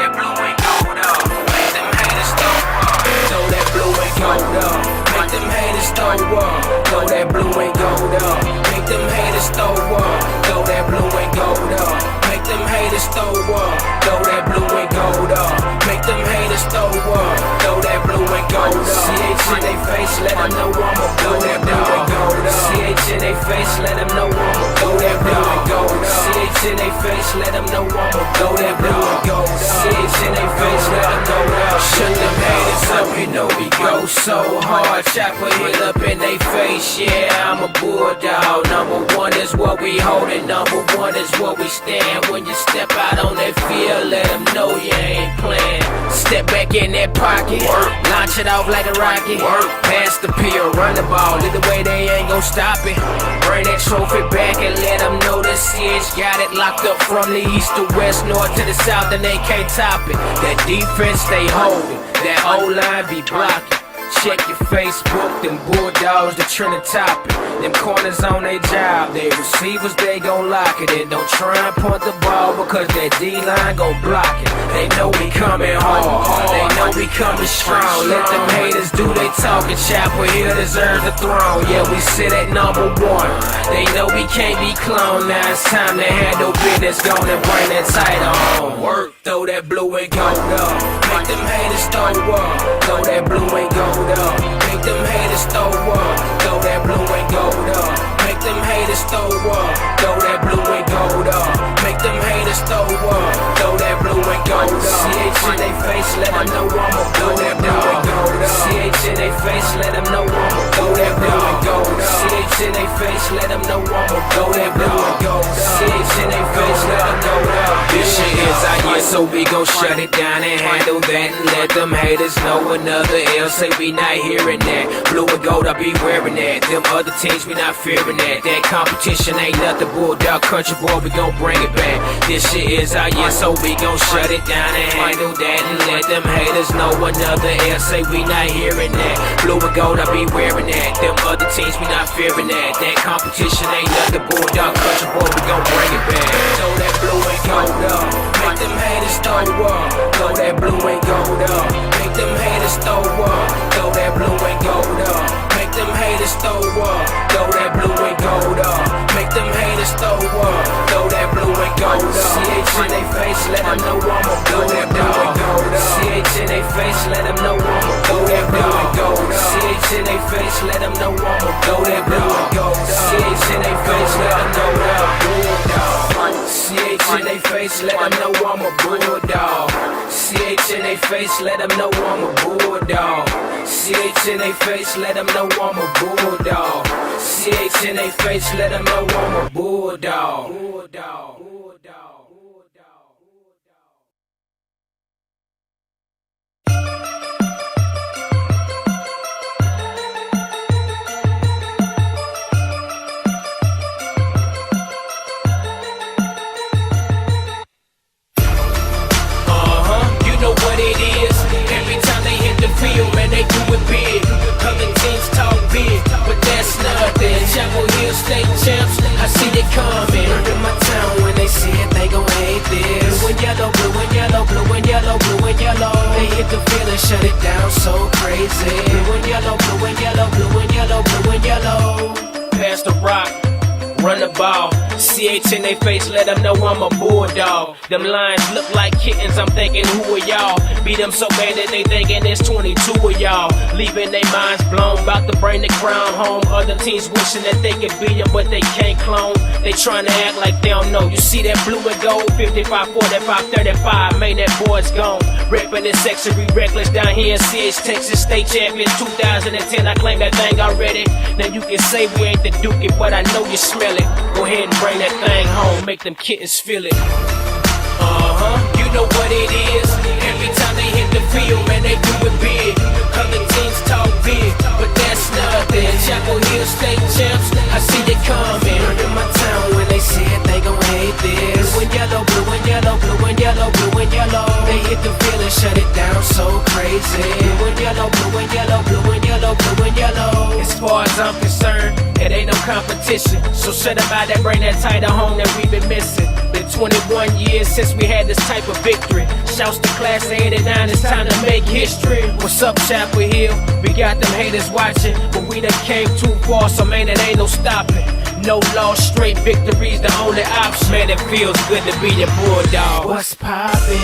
that blue and gold up, make them haters throw up. Throw that blue and gold up, make them haters throw up. Throw that blue and gold up, make them haters throw up. Throw that blue and gold up, make them haters throw up. Throw that blue and gold up, make them haters throw up. Throw that blue and gold up. CH in they face, let them know I'ma throw that blue and gold up. CH in they face, let them know I'ma throw that blue and gold up. CH in they face, let them know I'ma throw that blue and gold up. CH in they face, let them know that. Shut them haters up, you know we go so hard. Chopper hit up in they face, yeah, I'm a bulldog. Number one is what we holding, number one is what we stand. When you step out on that field, let them know you ain't playing. Step back in that pocket, launch it off like a rocket. Pass the pill, run the ball, either way they ain't gon' stop it. Bring that trophy back and let them know the CH got it locked up from the east to west, north to the south, and they can't top it. That defense they holding, that O-line be blocking. Check your Facebook, them bulldogs, they tryna top it. Them corners on they job, they receivers, they gon' lock it. And don't try and punt the ball because that D-line gon' block it. They know we coming hard, they know we coming strong. Let them haters do they talking, Chopper here deserves the throne. Yeah, we sit at number one, they know we can't be cloned. Now it's time to handle business, gonna bring that title on. Work, throw that blue and gold up, make them haters throw up. Throw that blue and gold up, make them haters throw up. Throw that blue and gold up, make them haters throw up. Throw that blue and gold up, make them haters throw up. Throw that blue and gold up. CH in they face, let them know I'ma throw that blue and gold up. CH in they face, let them know I'ma throw that blue and gold up. CH in they face, let them know I'ma throw that blue and gold up. CH in they face, let them know that. This shit is our year, so we gon' shut it down and handle that and let them haters know another L. Say we not hearing that. Blue and gold, I be wearing that. Them other teams, we not fearing that. That competition ain't nothing, bulldog country boy, we gon' bring it back. This shit is our year, so we gon' shut it down and handle that and let them haters know another L. Say we not hearing that. Blue and gold, I be wearing that. Them other teams, we not fearing that. That competition ain't nothing, bulldog country boy, we gon' bring it back. Throw that blue and gold up, make them haters throw up. Throw that blue and gold up, make them haters throw up. Throw that blue and gold up, make them haters throw up. Throw that blue and gold up, make them haters throw up. Throw that blue and gold up. CH in they face, let them know I'ma throw that blue and gold up. CH in they face, let them know I'ma throw that blue and gold up. CH in they face, let them know I'ma throw that blue and gold up. CH in they face, let them know that bulldog. CH in they face, let them know I'm a bulldog. CH in they face, let them know I'm a bulldog. CH in they face, let them know I'm a bulldog. CH in they face, let them know I'm a bulldog. Bulldog. Field, man, they do it big. Other teams talk big, but that's nothing. Chapel Hill state champs, I see it coming. In my town, when they see it, they gon' hate this. Blue and yellow, blue and yellow, blue and yellow, blue and yellow. They hit the field and shut it down so crazy. Blue and yellow, blue and yellow, blue and yellow, blue and yellow. Pass the rock, run the ball. CH in they face, let them know I'm a bulldog. Them lines look like kittens, I'm thinking who are y'all? Beat them so bad that they thinking there's 22 of y'all. Leaving their minds blown, about to bring the crown home. Other teams wishing that they could beat them, but they can't clone. They trying to act like they don't know. You see that blue and gold, 55, 45, 35, man, that boy's gone. Ripping this sexually reckless down here in CH, Texas, state champion 2010. I claim that thing already. Now you can say we ain't the dookie, but I know you smell it. Go ahead and bring that thing home, make them kittens feel it. You know what it is. Every time they hit the field, man, they do it big. Other teams talk big, but that's nothing. Chapel Hill state champs, I see it coming. In my town, when they see it, they gon' hate this. Blue and yellow, blue and yellow, blue and yellow, blue and yellow. They hit the field and shut it down so crazy. Blue and yellow, blue and yellow, blue and yellow, blue and yellow. As far as I'm concerned, it ain't no competition. So shut up out that, bring that title home that we've been missing. Been 21 years since we had this type of victory. Shouts to class of 89, it's time to make history. What's up, Chapel Hill? We got them haters watching, but we done came too far, so man, it ain't no stopping. No loss, straight victory's the only option. Man, it feels good to be the Bulldog. What's poppin'?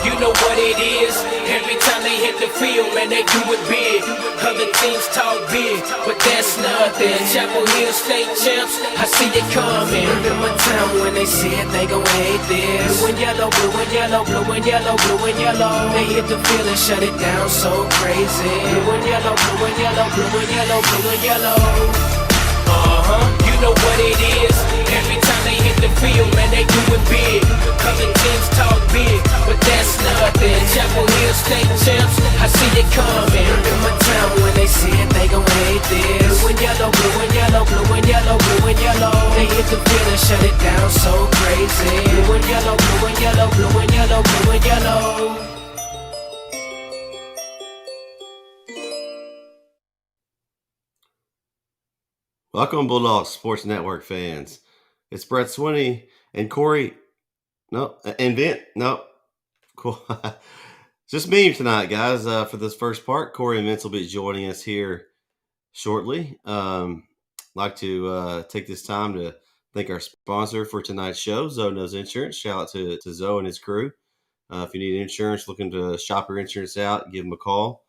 You know what it is. Every time they hit the field, man, they do it big. Other teams talk big, but that's nothing. Chapel Hill State champs, I see it coming. In my town, when they see it, they gon' hate this. Blue and yellow, blue and yellow, blue and yellow, blue and yellow. They hit the field and shut it down so crazy. Blue and yellow, blue and yellow, blue and yellow, blue and yellow. You know what it is. Every time they hit the field, man, they do it big. Other teams talk big, but that's nothing. Chapel Hill State champs, I see it coming. In my town, when they see it, they gon' hate this. Blue and yellow, blue and yellow, blue and yellow, blue and yellow. They hit the field and shut it down so crazy. Blue and yellow, blue and yellow, blue and yellow, blue and yellow. Welcome, Bulldogs Sports Network fans. It's Bret Swinney and Corey. No, and Vint. No, cool. Just me tonight, guys. For this first part, Corey and Vince will be joining us here shortly. Like to take this time to thank our sponsor for tonight's show, Zoe Knows Insurance. Shout out to Zoe and his crew. If you need insurance, looking to shop your insurance out, give them a call.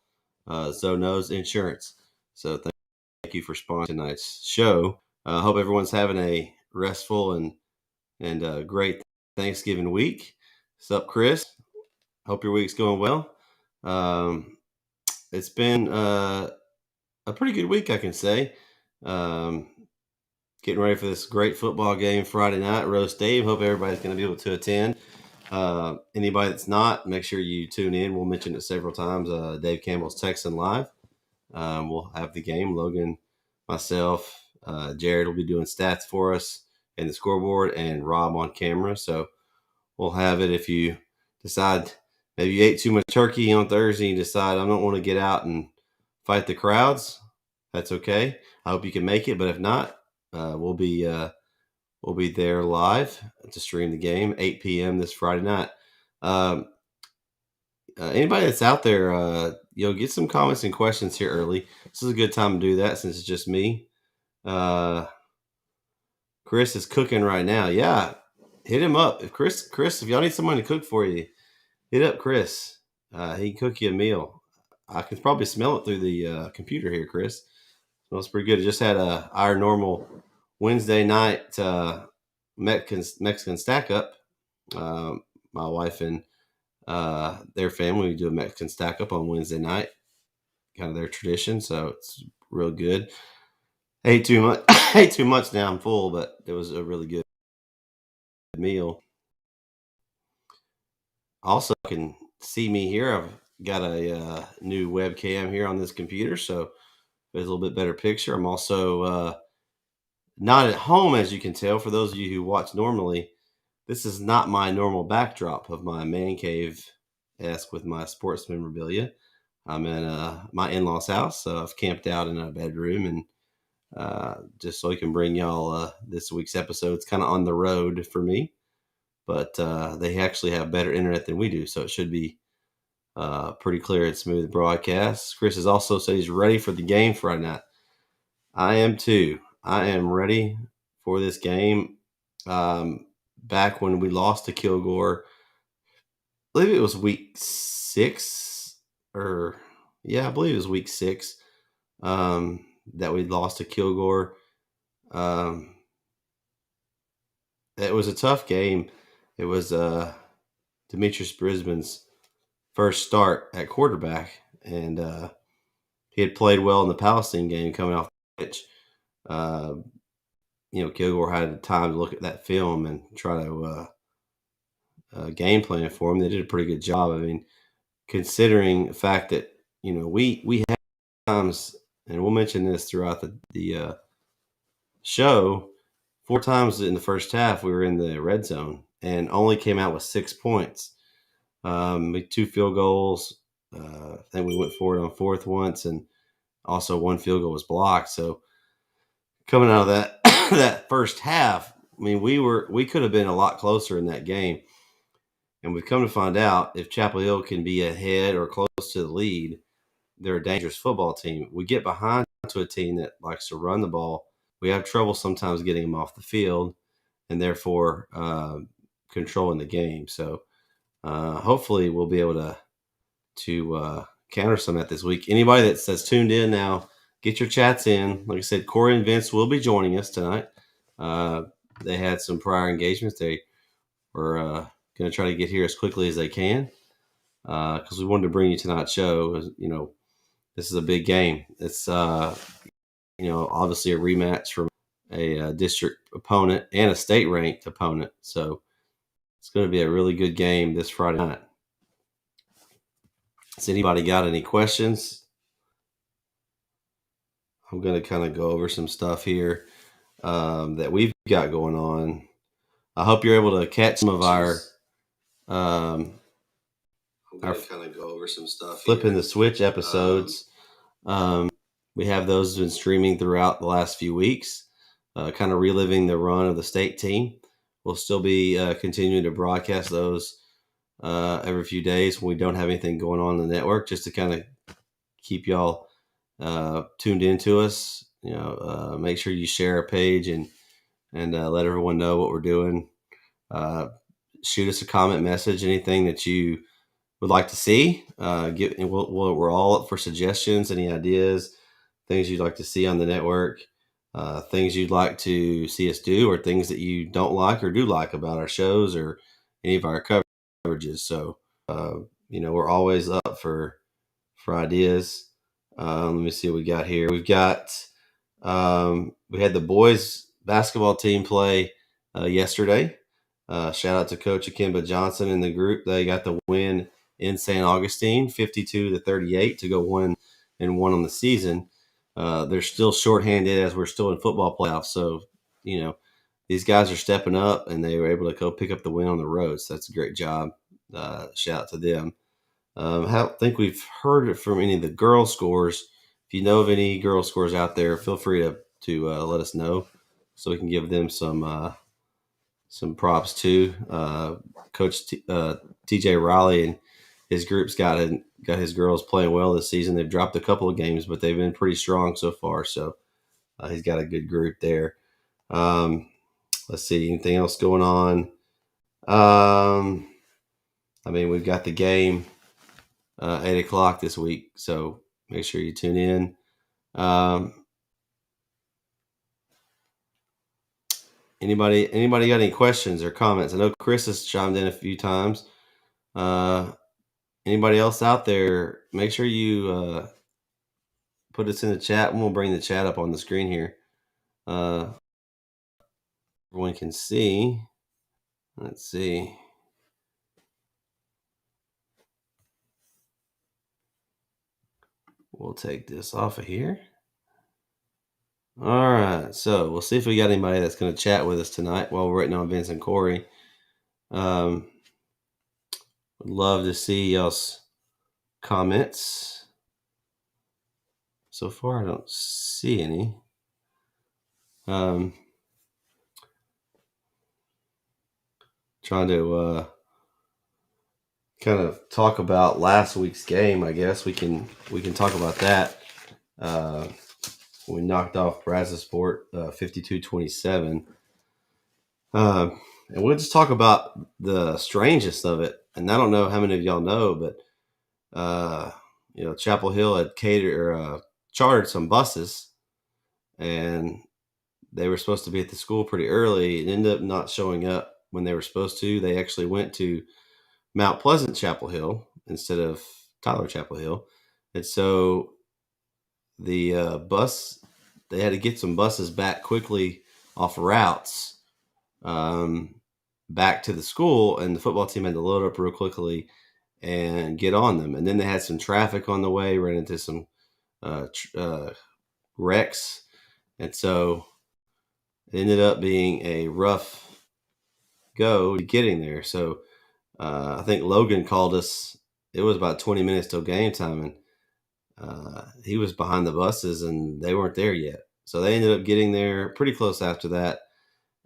Zoe Knows Insurance. So thank you for sponsoring tonight's show. I hope everyone's having a restful and great Thanksgiving week. What's up, Chris? Hope your week's going well. It's been a pretty good week, I can say. Getting ready for this great football game Friday night, Rose Dave. Hope everybody's going to be able to attend. Anybody that's not, make sure you tune in. We'll mention it several times. Dave Campbell's Texan Live. We'll have the game. Logan, myself, Jared will be doing stats for us and the scoreboard, and Rob on camera. So we'll have it. If you decide maybe you ate too much turkey on Thursday and you decide I don't want to get out and fight the crowds, that's okay. I hope you can make it, but if not, we'll be there live to stream the game 8 p.m. this Friday night. Anybody that's out there, get some comments and questions here early. This is a good time to do that since it's just me. Chris is cooking right now. Yeah, hit him up. If Chris, if y'all need someone to cook for you, hit up Chris. He can cook you a meal. I can probably smell it through the computer here, Chris. Smells pretty good. I just had our normal Wednesday night Mexican stack up. My wife and their family, we do a Mexican stack up on Wednesday night, kind of their tradition. So it's real good. Ate too much now. I'm full, but it was a really good meal. Also, you can see me here. I've got a new webcam here on this computer, so there's a little bit better picture. I'm also not at home, as you can tell. For those of you who watch normally, this is not my normal backdrop of my man cave-esque with my sports memorabilia. I'm in my in-laws' house, so I've camped out in a bedroom, and just so I can bring y'all this week's episode. It's kind of on the road for me, but they actually have better internet than we do, so it should be pretty clear and smooth broadcast. Chris has also said he's ready for the game Friday night. I am too. I am ready for this game. Back when we lost to Kilgore, I believe it was week 6, I believe it was week 6 that we lost to Kilgore. It was a tough game. It was Demetrius Brisbane's first start at quarterback, and he had played well in the Palestine game coming off the pitch. Kilgore had time to look at that film and try to game plan for him. They did a pretty good job. I mean, considering the fact that we had times, and we'll mention this throughout the show, 4 times in the first half we were in the red zone and only came out with 6 points. We 2 field goals. Then we went forward on 4th once, and also 1 field goal was blocked. So coming out of that that first half, mean, we could have been a lot closer in that game, and we've come to find out if Chapel Hill can be ahead or close to the lead, they're a dangerous football team. We get behind to a team that likes to run the ball. We have trouble sometimes getting them off the field, and therefore controlling the game. So hopefully we'll be able to counter some of that this week. Anybody that's tuned in now, get your chats in. Like I said, Corey and Vince will be joining us tonight. They had some prior engagements. They were going to try to get here as quickly as they can because we wanted to bring you tonight's show. You know, this is a big game. It's obviously a rematch from a district opponent and a state ranked opponent. So it's going to be a really good game this Friday night. Has anybody got any questions? I'm going to kind of go over some stuff here that we've got going on. I hope you're able to catch some of our kind of go over some stuff. Flipping the switch episodes. We have those been streaming throughout the last few weeks, kind of reliving the run of the state team. We'll still be continuing to broadcast those every few days when we don't have anything going on in the network, just to kind of keep y'all tuned into us. Make sure you share our page and let everyone know what we're doing. Shoot us a comment message, anything that you would like to see. We're all up for suggestions, any ideas, things you'd like to see on the network, things you'd like to see us do, or things that you don't like or do like about our shows or any of our coverages. So, we're always up for ideas. Let me see what we got here. We've got, we had the boys basketball team play yesterday. Shout out to Coach Akimba Johnson and the group. They got the win in St. Augustine, 52-38 to go 1-1 on the season. They're still shorthanded as we're still in football playoffs. So, these guys are stepping up and they were able to go pick up the win on the road. So that's a great job. Shout out to them. I don't think we've heard it from any of the girl scores. If you know of any girl scores out there, feel free to let us know so we can give them some props too. Coach TJ Riley and his group's got his girls playing well this season. They've dropped a couple of games, but they've been pretty strong so far. So he's got a good group there. Let's see, anything else going on? We've got the game 8:00 this week, so make sure you tune in. Anybody got any questions or comments? I know Chris has chimed in a few times. Anybody else out there, make sure you put us in the chat, and we'll bring the chat up on the screen here. Everyone can see. Let's see. We'll take this off of here. All right, so we'll see if we got anybody that's going to chat with us tonight while we're waiting on Vince and Corey. Would love to see y'all's comments. So far, I don't see any. Trying to kind of talk about last week's game. I guess we can talk about that. We knocked off Brazosport 52-27. And we'll just talk about the strangest of it. And I don't know how many of y'all know, but Chapel Hill had chartered some buses, and they were supposed to be at the school pretty early. It ended up not showing up when they were supposed to. They actually went to Mount Pleasant Chapel Hill instead of Tyler Chapel Hill. And so the they had to get some buses back quickly off routes back to the school, and the football team had to load up real quickly and get on them. And then they had some traffic on the way, ran into some wrecks. And so it ended up being a rough go getting there. So I think Logan called us. It was about 20 minutes till game time, and he was behind the buses, and they weren't there yet. So they ended up getting there pretty close after that.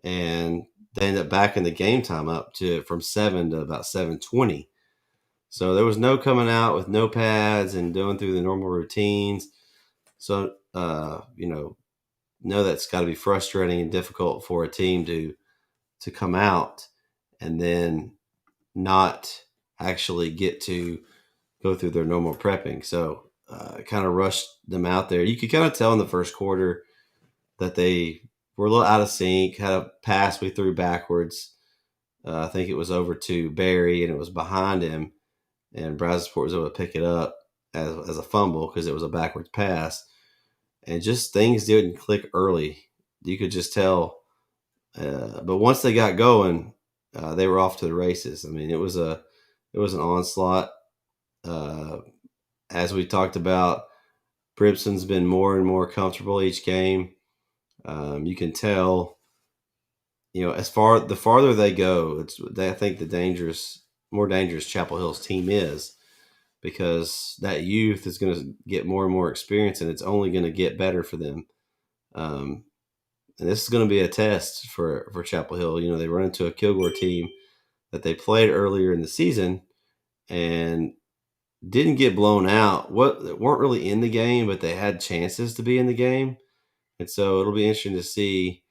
and they ended up backing the game time up to from 7 to about 7:20. So there was no coming out with no pads and doing through the normal routines. So know that's got to be frustrating and difficult for a team to come out and then not actually get to go through their normal prepping. So kind of rushed them out there. You could kind of tell in the first quarter that they were a little out of sync, had a pass we threw backwards. I think it was over to Barry, and it was behind him, and Brazosport was able to pick it up as a fumble because it was a backwards pass. And just things didn't click early. You could just tell. But once they got going, they were off to the races. I mean, it was an onslaught. As we talked about, Brimson's been more and more comfortable each game. You can tell, the farther they go, I think more dangerous Chapel Hill's team is, because that youth is going to get more and more experience, and it's only going to get better for them. And this is going to be a test for Chapel Hill. They run into a Kilgore team that they played earlier in the season and didn't get blown out. Weren't really in the game, but they had chances to be in the game. And so it'll be interesting to see,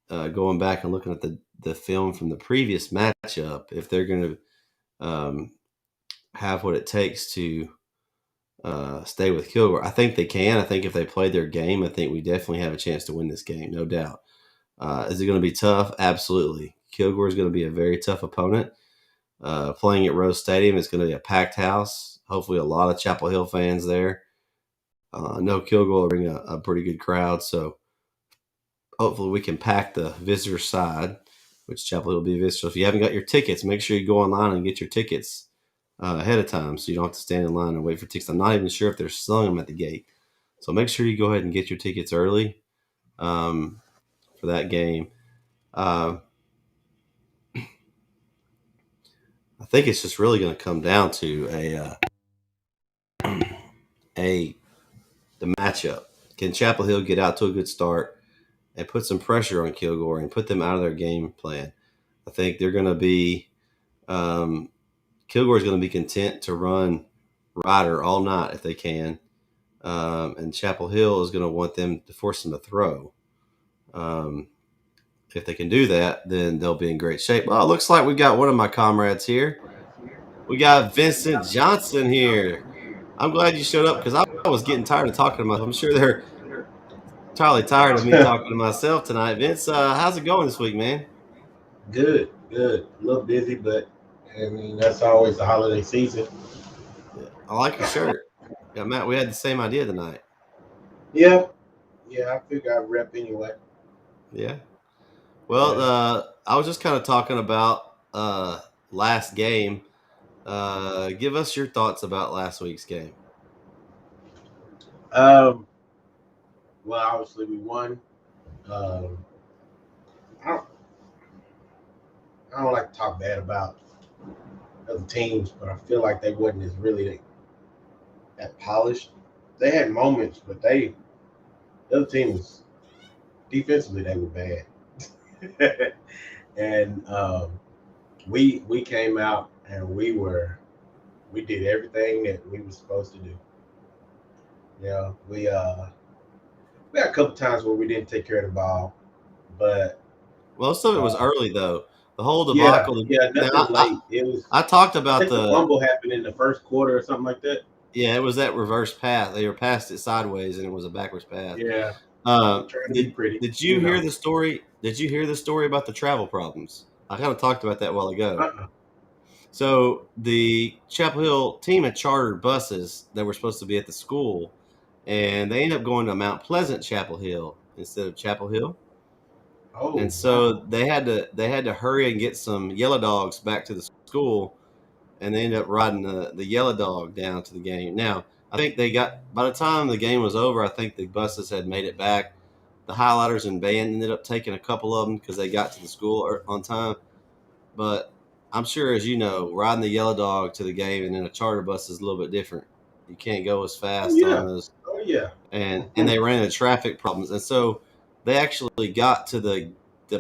going back and looking at the film from the previous matchup, if they're going to have what it takes to stay with Kilgore. I think they can. I think if they play their game, I think we definitely have a chance to win this game, no doubt. Is it going to be tough? Absolutely. Kilgore is going to be a very tough opponent. Playing at Rose Stadium, it's going to be a packed house. Hopefully a lot of Chapel Hill fans there. I know Kilgore will bring a pretty good crowd, so hopefully we can pack the visitor side, which Chapel Hill will be a visitor. So if you haven't got your tickets, make sure you go online and get your tickets ahead of time, so you don't have to stand in line and wait for tickets. I'm not even sure if they're selling them at the gate. So make sure you go ahead and get your tickets early for that game. I think it's just really going to come down to the matchup. Can Chapel Hill get out to a good start and put some pressure on Kilgore and put them out of their game plan? I think they're going to be Kilgore is going to be content to run Ryder all night if they can, and Chapel Hill is going to want them to force them to throw. If they can do that, then they'll be in great shape. Well, it looks like we got one of my comrades here. We got Vincent Johnson here. I'm glad you showed up, because I was getting tired of talking to myself. I'm sure they're entirely tired of me talking to myself tonight. Vince, how's it going this week, man? Good. A little busy, but I mean, that's always the holiday season. Yeah, I like your shirt. Yeah, Matt, we had the same idea tonight. Yeah, I figure I'd rep anyway. Yeah. Well, I was just kind of talking about last game. Give us your thoughts about last week's game. Well, obviously we won. I don't like to talk bad about other teams, but I feel like they wasn't as really that polished. They had moments, but the other team was defensively they were bad. And we came out and we did everything that we were supposed to do. We had a couple times where we didn't take care of the ball, but most of it was early though. The whole debacle. Yeah, nothing late. It was. I talked about the fumble happened in the first quarter or something like that. Yeah, it was that reverse pass. They were passed it sideways, and it was a backwards pass. Yeah. Did you hear the story? Did you hear the story about the travel problems? I kind of talked about that a while ago. So the Chapel Hill team had chartered buses that were supposed to be at the school, and they ended up going to Mount Pleasant Chapel Hill instead of Chapel Hill. Oh, and so they had to hurry and get some yellow dogs back to the school, and they ended up riding the yellow dog down to the game. Now, I think by the time the game was over, I think the buses had made it back. The highlighters and band ended up taking a couple of them because they got to the school on time. But I'm sure, as you know, riding the yellow dog to the game and in a charter bus is a little bit different. You can't go as fast on those. Oh, yeah. And they ran into traffic problems. And so they actually got to the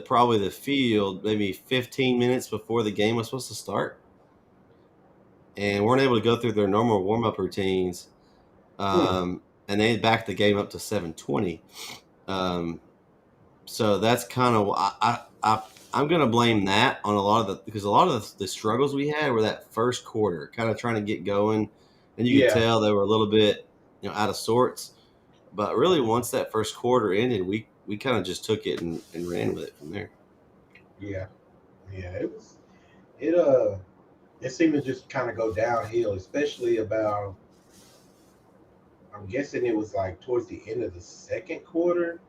probably the field maybe 15 minutes before the game was supposed to start, and weren't able to go through their normal warm up routines. And they backed the game up to 7:20. So that's kind of I'm going to blame that on a lot of because a lot of the struggles we had were that first quarter, kind of trying to get going, and you could tell they were a little bit out of sorts. But really, once that first quarter ended, we kind of just took it and ran with it from there. Yeah. It seemed to just kind of go downhill, especially about. I'm guessing it was like towards the end of the second quarter.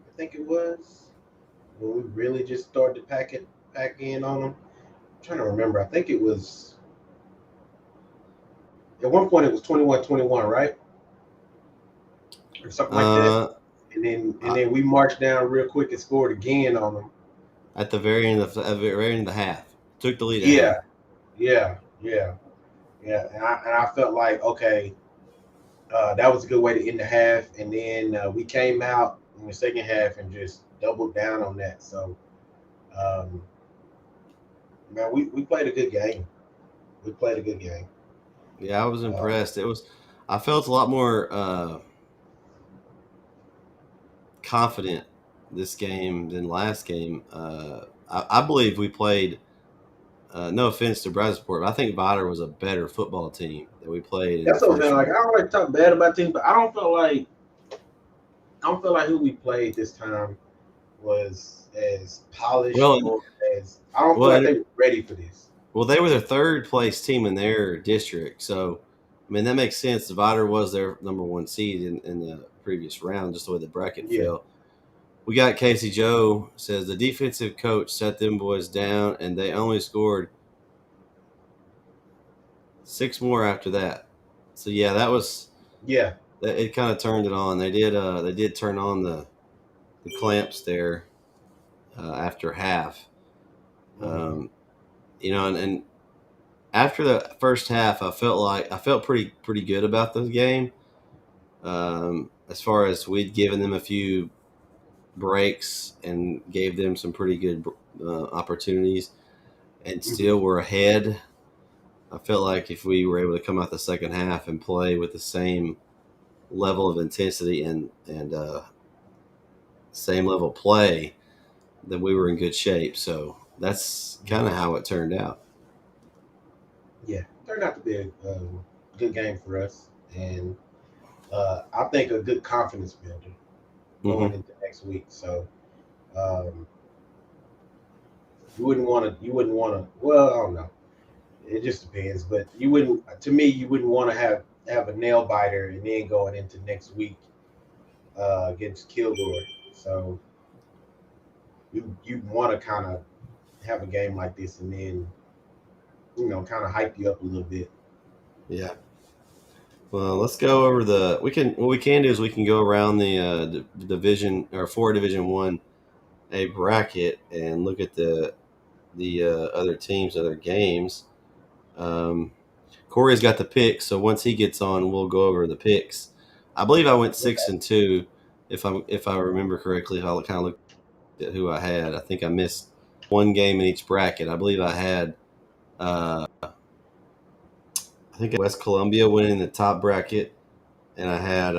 I think it was when we really just started to pack in on them. I'm trying to remember. I think it was at one point it was 21-21, right? Or something like that. And then we marched down real quick and scored again on them at the very end of the half. Took the lead. Yeah. And I felt like okay, that was a good way to end the half. And then we came out in the second half and just doubled down on that. So, man, we played a good game. We played a good game. Yeah, I was impressed. I felt a lot more confident this game than last game. I believe we played. No offense to Bradsport, but I think Vidor was a better football team that we played. That's what I'm saying. Like I don't like to talk bad about teams, but I don't feel like who we played this time was as polished or as I don't feel like they were ready for this. Well, they were the third place team in their district, so I mean that makes sense. Vidor was their number one seed in the previous round, just the way the bracket fell. We got Casey Joe says the defensive coach set them boys down, and they only scored 6 more after that. So yeah, that was it. Kind of turned it on. They did turn on the clamps there after half. And after the first half, I felt pretty good about the game. As far as we'd given them a few breaks and gave them some pretty good opportunities, and still were ahead. I felt like if we were able to come out the second half and play with the same level of intensity and same level of play, then we were in good shape. So that's kind of how it turned out. Yeah, turned out to be a good game for us, and I think a good confidence builder going into next week. So you wouldn't want to. Well, I don't know. It just depends, but you wouldn't. To me, you wouldn't want to have a nail biter and then going into next week against Kilgore. So you want to kind of have a game like this and then kind of hype you up a little bit. Yeah. Well, let's go over what we can do is we can go around the division or 4 Division 1A bracket and look at the other teams, other games. Corey's got the picks, so once he gets on, we'll go over the picks. I believe I went 6-2, if I remember correctly. If I kind of look at who I had, I think I missed one game in each bracket. I believe I had, I think West Columbia winning the top bracket, and I had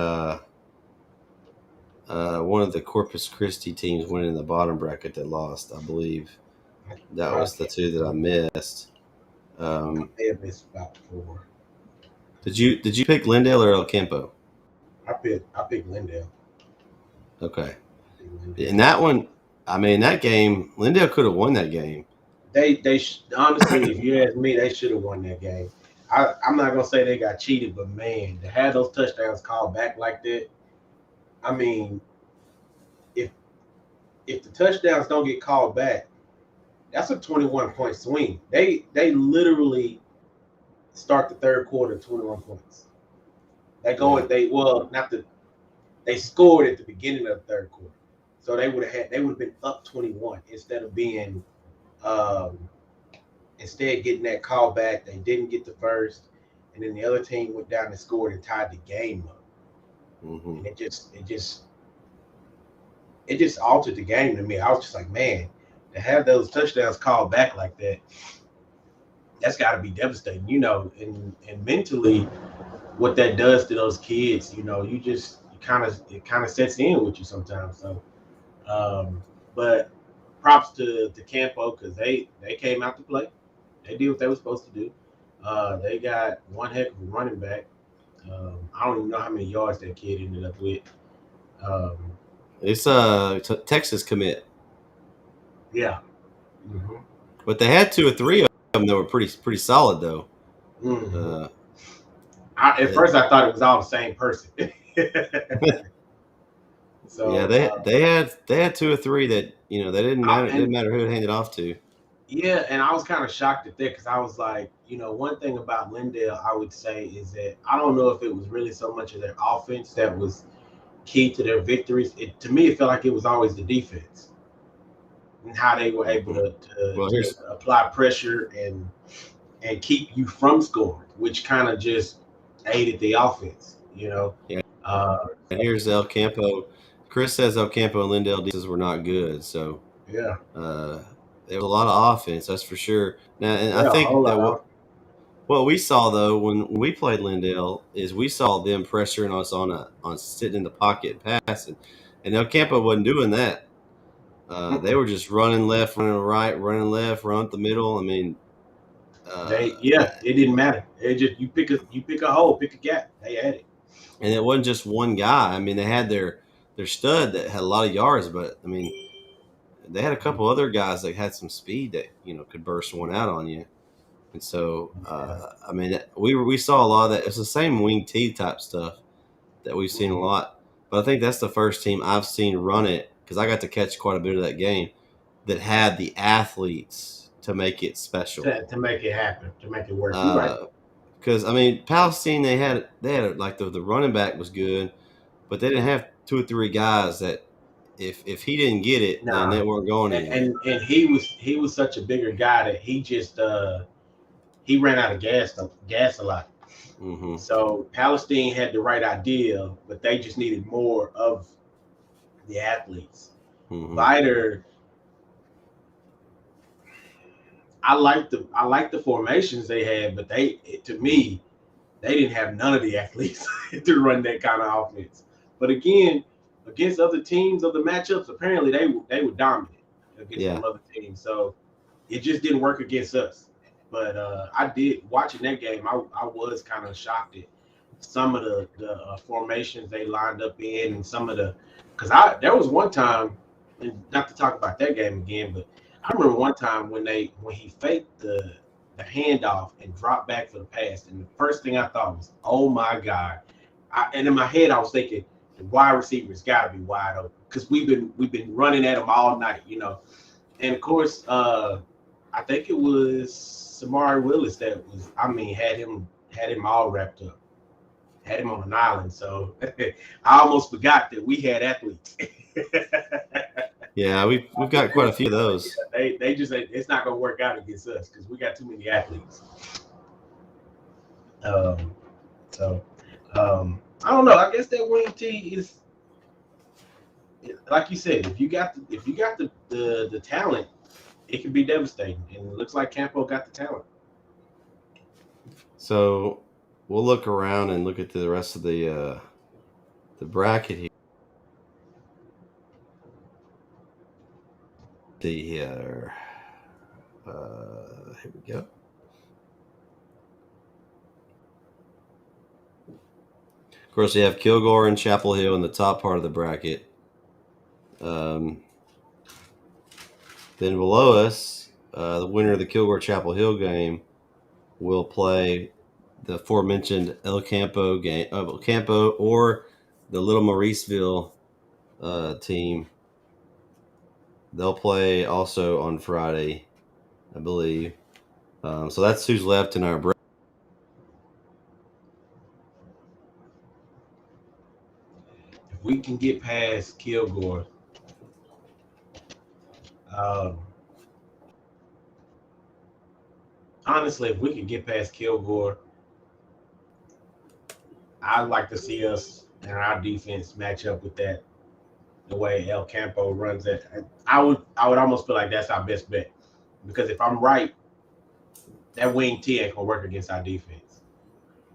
one of the Corpus Christi teams winning the bottom bracket that lost. I believe that was the 2 that I missed. I may have missed about 4. Did you pick Lindale or El Campo? I picked Lindale. Okay. In that one, I mean, that game, Lindale could have won that game. They honestly, if you ask me, they should have won that game. I'm not gonna say they got cheated, but man, to have those touchdowns called back like that, I mean, if the touchdowns don't get called back, that's a 21-point swing. They literally start the third quarter 21 points. They scored at the beginning of the third quarter, so they would have been up 21 instead of being instead getting that call back. They didn't get the first, and then the other team went down and scored and tied the game up. And it it just altered the game to me. I was just like, man, to have those touchdowns called back like that, that's got to be devastating, and mentally, what that does to those kids, it kind of sets in with you sometimes. So, but props to Campo because they came out to play. They did what they were supposed to do. They got one heck of a running back. I don't even know how many yards that kid ended up with. Um, It's Texas commit, yeah. Mm-hmm. but they had 2 or 3 of them that were pretty solid though. Mm-hmm. Uh, At first, I thought it was all the same person. yeah, So they had 2 or 3 that they didn't matter. It didn't and matter who it handed off to. yeah, and I was kind of shocked at that because I was like, one thing about Lindale, I would say is that I don't know if it was really so much of their offense that was key to their victories. To me, it felt like it was always the defense and how they were able Mhm. Well, to here's apply pressure and keep you from scoring, which kind of just aided the offense. yeah, Uh, and here's El Campo. Chris says El Campo and Lindell defenses were not good, so yeah, uh, there was a lot of offense, that's for sure. Now, and I yeah, a whole think that lot what we saw though when we played Lindell is we saw them pressuring us on sitting in the pocket and passing, and El Campo wasn't doing that. They were just running left, running right, running left, run up the middle. I mean, it didn't matter. It just you pick a hole, pick a gap. They had it. and it wasn't just one guy. I mean, they had their stud that had a lot of yards, but I mean, they had a couple other guys that had some speed that could burst one out on you. And so, Yeah. I mean, we saw a lot of that. It's the same wing T type stuff that we've seen a Mhm. lot. But I think that's the first team I've seen run it because I got to catch quite a bit of that game that had the athletes to make it special. To make it happen, to make it work. You're right. Because I mean, Palestine they had like the running back was good, but they didn't have 2 or 3 guys that if he didn't get it, then they Nah, weren't going anywhere. and he was such a bigger guy that he just he ran out of gas a lot. Hmm. So Palestine had the right idea, but they just needed more of the athletes. Hmm. Viter, I like the formations they had, but to me they didn't have none of the athletes to run that kind of offense. But again, against other teams, other matchups, apparently they were dominant against Yeah. them other teams. So it just didn't work against us. But I did watching that game. I was kind of shocked at some of the formations they lined up in, and some of the because there was one time, and not to talk about that game again, but I remember one time when he faked the handoff and dropped back for the pass, and the first thing I thought was, oh my god! And in my head I was thinking the wide receivers got to be wide open because we've been running at them all night. And of course, I think it was Samari Willis that was, I mean, had him all wrapped up, had him on an island. So I almost forgot that we had athletes. Yeah, we've got quite a few of those. They just it's not gonna work out against us because we got too many athletes. Um, so I don't know. I guess that wing T is like you said. If you got the talent, it can be devastating. And it looks like Campo got the talent. So we'll look around and look at the rest of the bracket here. See here. Here we go. Of course, you have Kilgore and Chapel Hill in the top part of the bracket. Then below us, the winner of the Kilgore Chapel Hill game will play the aforementioned El Campo game, El Campo or the Little Mauriceville team. They'll play also on Friday, I believe. So that's who's left in our bracket. If we can get past Kilgore, um, honestly, if we could get past Kilgore, I'd like to see us and our defense match up with that the way El Campo runs it. I would almost feel like that's our best bet because if I'm right, that wing T ain't gonna work against our defense.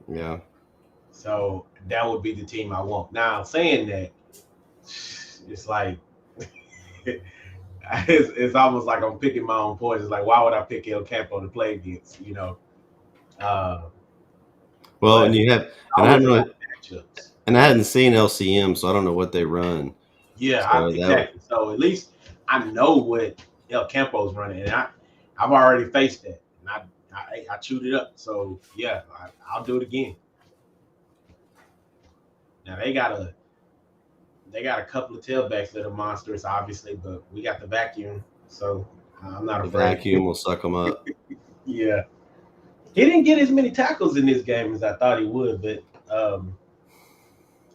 Yeah. So that would be the team I want. Now saying that, it's like it's almost like I'm picking my own poison. It's like why would I pick El Campo to play against? Uh, Well, and but you have, I and I always haven't like really, matchups. and I hadn't seen LCM, so I don't know what they run. Yeah, So that exactly. So at least I know what El Campo's running, and I've already faced that, and I chewed it up. So yeah, I'll do it again. Now they got a couple of tailbacks that are monsters, obviously, but we got the vacuum, so I'm not the afraid. vacuum will suck them up. Yeah, he didn't get as many tackles in this game as I thought he would, but um,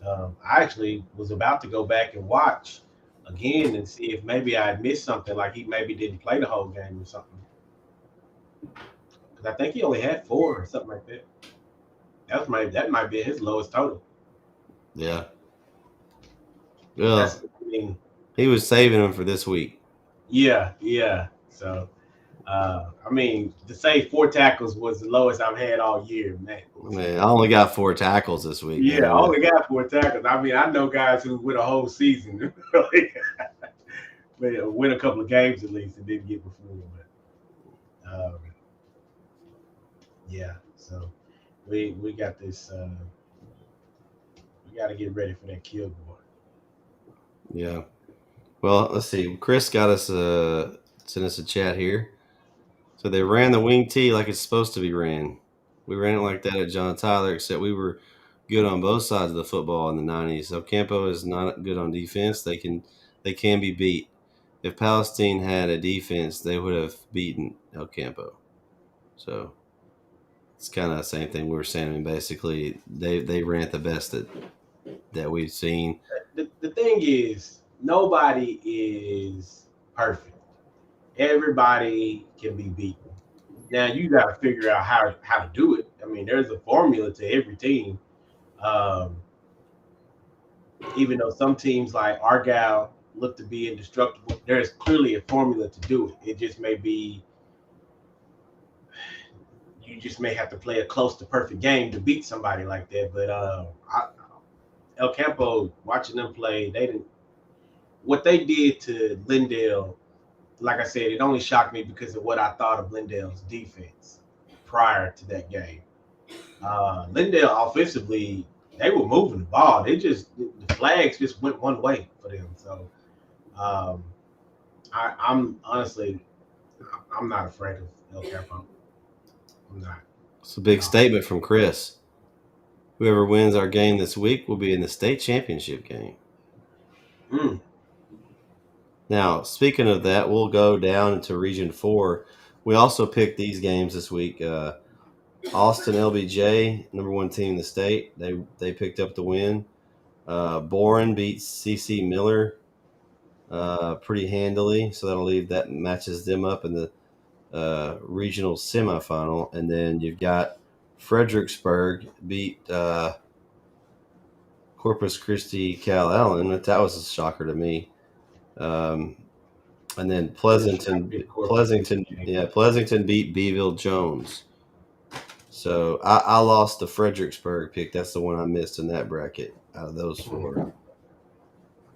I actually was about to go back and watch again and see if maybe I had missed something, like he maybe didn't play the whole game or something. Because I think he only had 4 or something like that. That might be his lowest total. Yeah. That's Well, I mean, he was saving them for this week. yeah. So I mean, to say 4 tackles was the lowest I've had all year, man. Man, I only got 4 tackles this week, Yeah, I man. only got 4 tackles. I mean, I know guys who win a whole season, win a couple of games at least, and didn't get before. But yeah, so we got this. We got to get ready for that kill board. Yeah. Well, let's see. Chris got us sent us a chat here. So they ran the wing T like it's supposed to be ran. We ran it like that at John Tyler, except we were good on both sides of the football in the '90s. So Campo is not good on defense. They can be beat. If Palestine had a defense, they would have beaten El Campo. So it's kind of the same thing we were saying. I mean, basically, they ran the best that we've seen. The thing is, nobody is perfect. Everybody can be beaten. Now you got to figure out how to do it. I mean, there's a formula to every team. Um, even though some teams like Argyle look to be indestructible, there's clearly a formula to do it. It just may be you just may have to play a close to perfect game to beat somebody like that. But El Campo, watching them play, they didn't. What they did to Lindale, like I said, it only shocked me because of what I thought of Lindale's defense prior to that game. Lindale offensively, they were moving the ball. The flags just went one way for them. So um, I'm honestly, I'm not afraid of El Campo. I'm not. It's a big statement from Chris. Whoever wins our game this week will be in the state championship game. Mm. Now, speaking of that, we'll go down into Region 4. We also picked these games this week. Austin LBJ, number 1 team in the state, they picked up the win. Boren beats CC Miller pretty handily, so that matches them up in the regional semifinal. And then you've got Fredericksburg beat Corpus Christi Cal Allen. That was a shocker to me. And then Pleasanton beat Beeville Jones. So I lost the Fredericksburg pick. That's the one I missed in that bracket out of those 4.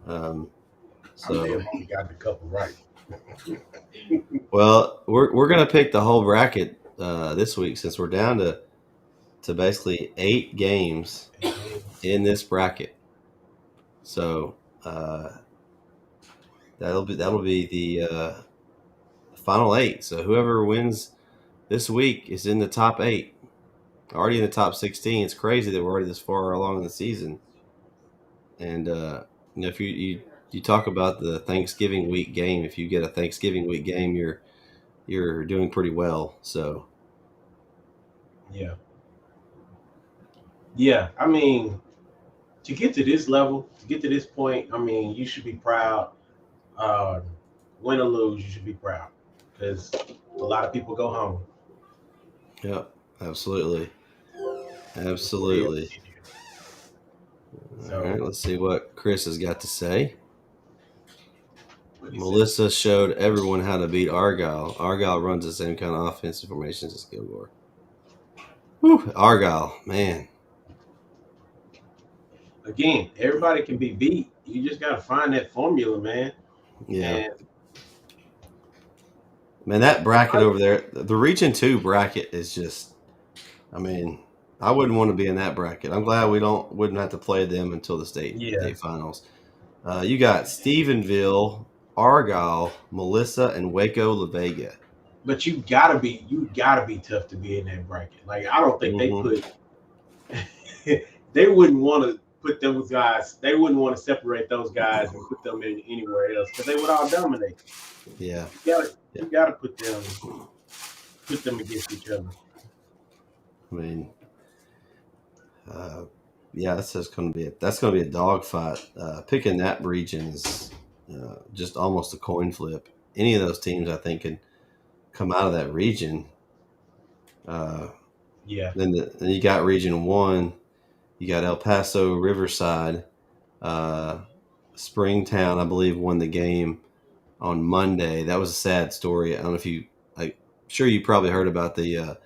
I may have only got a couple right. Well, we're gonna pick the whole bracket this week since we're down to basically 8 games in this bracket. So that'll be the final 8. So whoever wins this week is in the top 8, already in the top 16. It's crazy that we're already this far along in the season. And if you talk about the Thanksgiving week game, if you get a Thanksgiving week game, you're doing pretty well. So Yeah. I mean, to get to this level, to get to this point, I mean, you should be proud. Win or lose, you should be proud because a lot of people go home. yeah, absolutely. So, All right, let's see what Chris has got to say. what he said. Melissa showed everyone how to beat Argyle. Argyle runs the same kind of offensive formations as Gilmore. Whew, Argyle, man. Again, everybody can be beat. You just got to find that formula, man. Yeah. And Man, that bracket over there, the Region 2 bracket is just, I mean, I wouldn't want to be in that bracket. I'm glad we wouldn't have to play them until the state finals. You got Stephenville, Argyle, Melissa, and Waco La Vega. but you gotta be tough to be in that bracket. Like I don't think they put they wouldn't want to put those guys. They wouldn't want to separate those guys and put them in anywhere else because they would all dominate. Yeah, you gotta put them against each other. I mean, yeah, that's going to be a dogfight. Picking that region is just almost a coin flip. Any of those teams, I think, can come out of that region. Yeah. Then you got Region 1. You got El Paso, Riverside, Springtown. I believe won the game on Monday. That was a sad story. I don't know if you. I'm sure you probably heard about the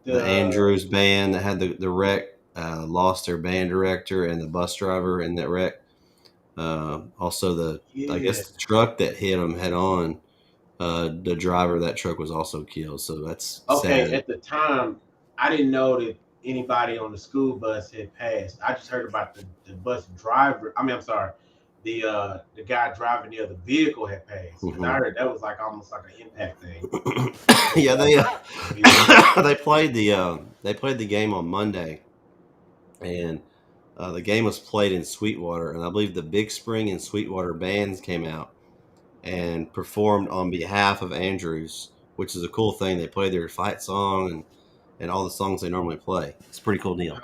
Andrews band that had the wreck. Lost their band director and the bus driver in that wreck. Also, I guess the truck that hit them head on. The driver of that truck was also killed. So that's okay. sad. At the time, I didn't know that anybody on the school bus had passed. I just heard about the bus driver. I mean, I'm sorry, the guy driving the other vehicle had passed. Because I heard that was like almost like an impact thing. Yeah, they played the game on Monday, and the game was played in Sweetwater, and I believe the Big Spring and Sweetwater bands came out and performed on behalf of Andrews, which is a cool thing. They played their fight song and all the songs they normally play. It's a pretty cool deal.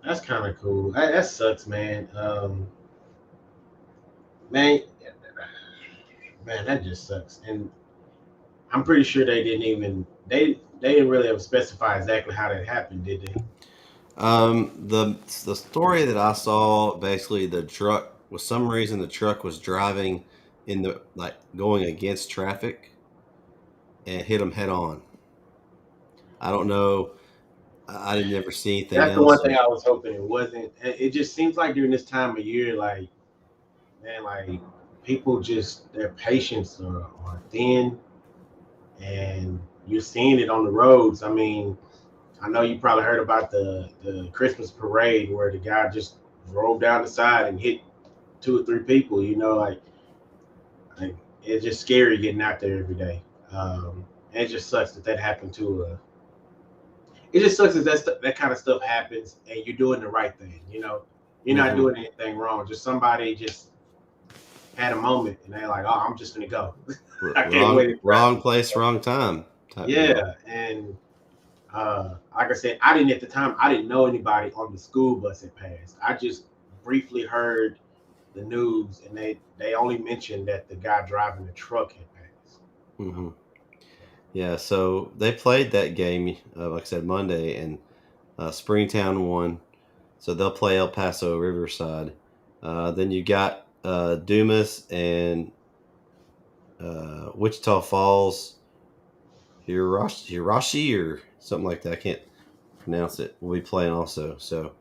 That's kind of cool. That sucks, man. Man, that just sucks. And I'm pretty sure they didn't really ever specify exactly how that happened, did they? The story that I saw, basically the truck, for some reason the truck was driving going against traffic and hit them head on. I don't know. I didn't ever see anything else. That's the one thing I was hoping it wasn't. It just seems like during this time of year, like, man, like people just their patience are thin, and you're seeing it on the roads. I mean, I know you probably heard about the Christmas parade where the guy just drove down the side and hit 2 or 3 people. You know, like it's just scary getting out there every day. And it just sucks that happened to it just sucks that kind of stuff happens and you're doing the right thing. You know, you're not doing anything wrong. Just somebody just had a moment and they're like, oh, I'm just gonna go. I can't wait. Wrong place, wrong time. Yeah, and like I said, I didn't know anybody on the school bus had passed. I just briefly heard the news, and they only mentioned that the guy driving the truck had passed. Mm-hmm. Yeah, so they played that game, like I said, Monday, and Springtown won. So they'll play El Paso Riverside. Then you got Dumas and Wichita Falls, Hirashi or something like that. I can't pronounce it. We'll be playing also. So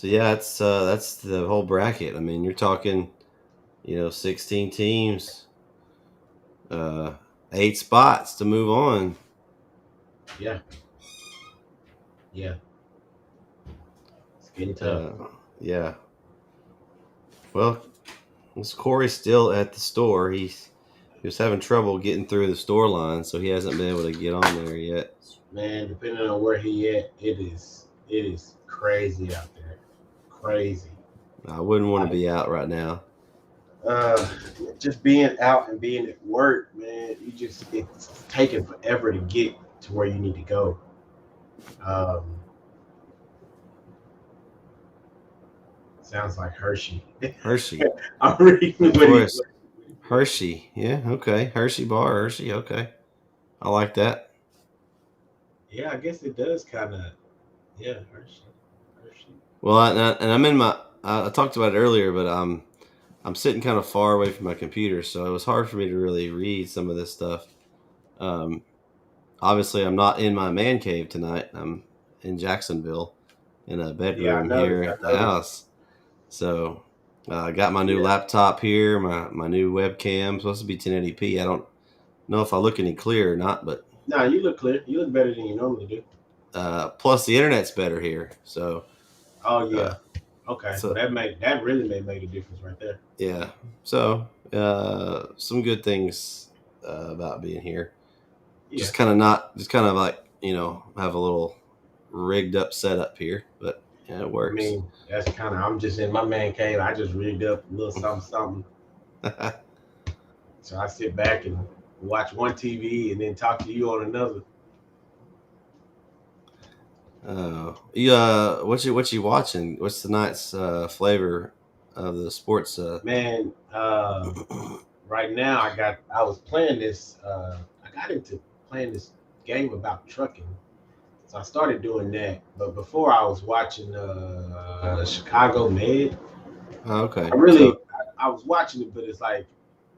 yeah, that's the whole bracket. I mean, you're talking, 16 teams, 8 spots to move on. Yeah. It's getting tough. Yeah. Well, Corey's still at the store. He was having trouble getting through the store line, so he hasn't been able to get on there yet. Man, depending on where he at, it is crazy out there. Crazy. I wouldn't want to be out right now. Just being out and being at work, man, it's taking forever to get to where you need to go. Sounds like Hershey. Hershey. I'm reading Hershey. Yeah, okay. Hershey bar, Hershey, okay. I like that. Yeah, I guess it does kind of. Yeah, Hershey. Well, and I'm in my. I talked about it earlier, but I'm sitting kind of far away from my computer, so it was hard for me to really read some of this stuff. Um, Obviously, I'm not in my man cave tonight. I'm in Jacksonville in a Yeah, I bedroom noticed. here I at the noticed. house. So I got my new Yeah. laptop here, my new webcam, supposed to be 1080p. I don't know if I look any clear or not, but Nah, you look clear. You look better than you normally do. plus the internet's better here. So Oh uh, yeah. Okay. Well, so that really may make a difference right there. yeah. So some good things about being here. Yeah. Just kind of like have a little rigged up setup here, but yeah, it I works. mean, that's kind of. I'm just in my man cave. I just rigged up a little something, something. So I sit back and watch one TV and then talk to you on another. What you watching? What's tonight's flavor of the sports? Man, right now I was playing this. I got into playing this game about trucking. So I started doing that. But before I was watching Chicago Med. Okay, I so really I was watching it, but it's like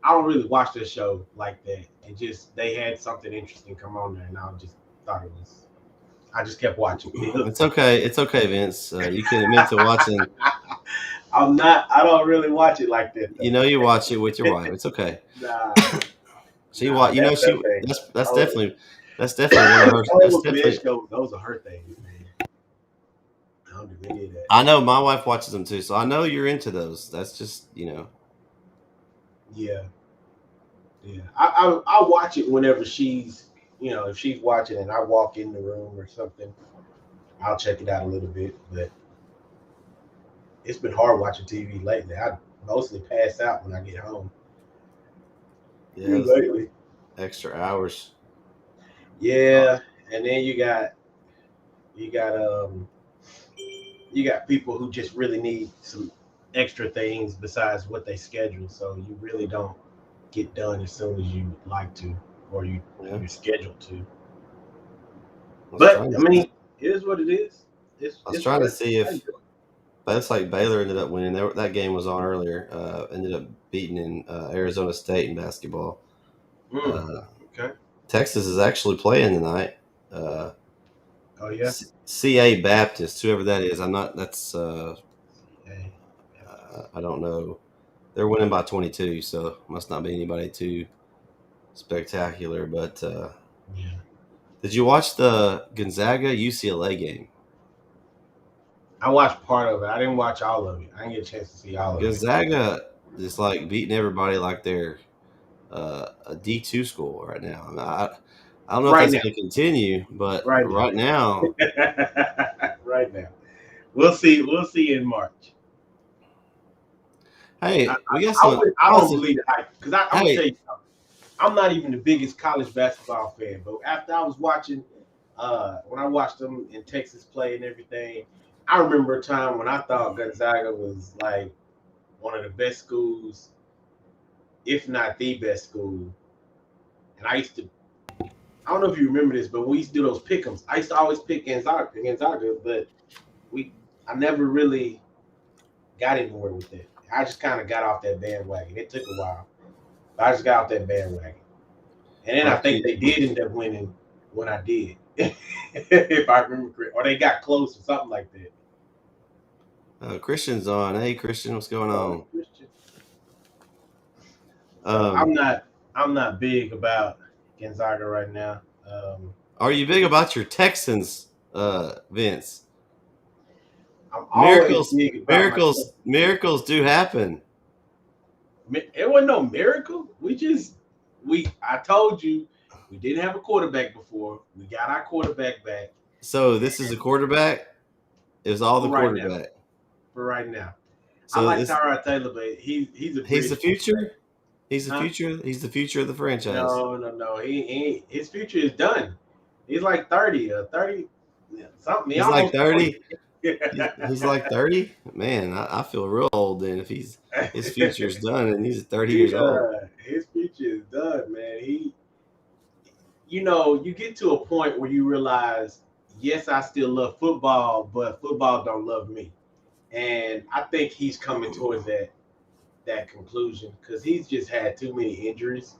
I don't really watch this show like that. It just they had something interesting come on there, and I just thought it was. I just kept watching. It hooked it's me. okay. It's okay, Vince. You can admit to watching. I'm not. I don't really watch it like that You though. know, you watch it with your wife. It's okay. Nah, So you nah. watch. You know, That's her thing. Oh, that's definitely one of her. That's oh, men definitely. shows. Those are her things, man. I don't do any of that. I know my wife watches them too, so I know you're into those. That's just Yeah, yeah. I watch it whenever she's if she's watching and I walk in the room or something. I'll check it out a little bit, but it's been hard watching TV lately. I mostly pass out when I get home. yeah, those Lately. extra hours. Yeah, and then you got you got people who just really need some extra things besides what they schedule. So you really don't get done as soon as you would like to or Yeah, you're scheduled to. I was But trying I to. mean, it is what it is. I was It's trying to work. see I if enjoy that's like Baylor ended up winning. That game was on earlier. Ended up beating in Arizona State in basketball. it. Uh, Okay. Texas is actually playing tonight. Uh, Oh yeah. CA Baptist, whoever that is. I'm not. Hey. I don't know. They're winning by 22, so must not be anybody too spectacular. But Yeah. did you watch the Gonzaga UCLA game? I watched part of it. I didn't watch all of it. I didn't get a chance to see all of it. Gonzaga is like beating everybody like they're a D2 school right now. I don't know if Right that's now. going to continue, but Right right now, now. Right now. We'll see. We'll see in March. hey, we got some I don't positive. believe the hype because I'm gonna tell Hey, you something. I'm not even the biggest college basketball fan, but after I was watching, when I watched them in Texas play and everything, I remember a time when I thought Gonzaga was like one of the best schools, if not the best school. And I used to, I don't know if you remember this, but we used to do those pick'ems. I used to always pick Gonzaga, but we, I never really got anywhere with it. I just kind of got off that bandwagon. It took a while, but I just got off that bandwagon. And then I I'll think keep, they did end up winning when I did, if I remember correct, or they got close or something like that. Christian's on. Hey, Christian, what's going on? Christian. So Um, I'm not big about Gonzaga right now. are you big about your Texans, Vince? I'm always big about my. Miracles do happen. It wasn't no miracle. I told you we didn't have a quarterback before. We got our quarterback back. So this is a quarterback. It was all the For right now. quarterback. For right now, I So like this Tyrod Taylor, but he's a he's the bridge. future. He's the Huh? future. He's the future of the franchise. No. He his future is done. He's like 30 or 30 something. He He's like almost 30. 40. He's like 30. Man, I feel real old then if his future's done and he's 30 years old. His future is done, man. You get to a point where you realize, yes, I still love football, but football don't love me. And I think he's coming towards that conclusion because he's just had too many injuries.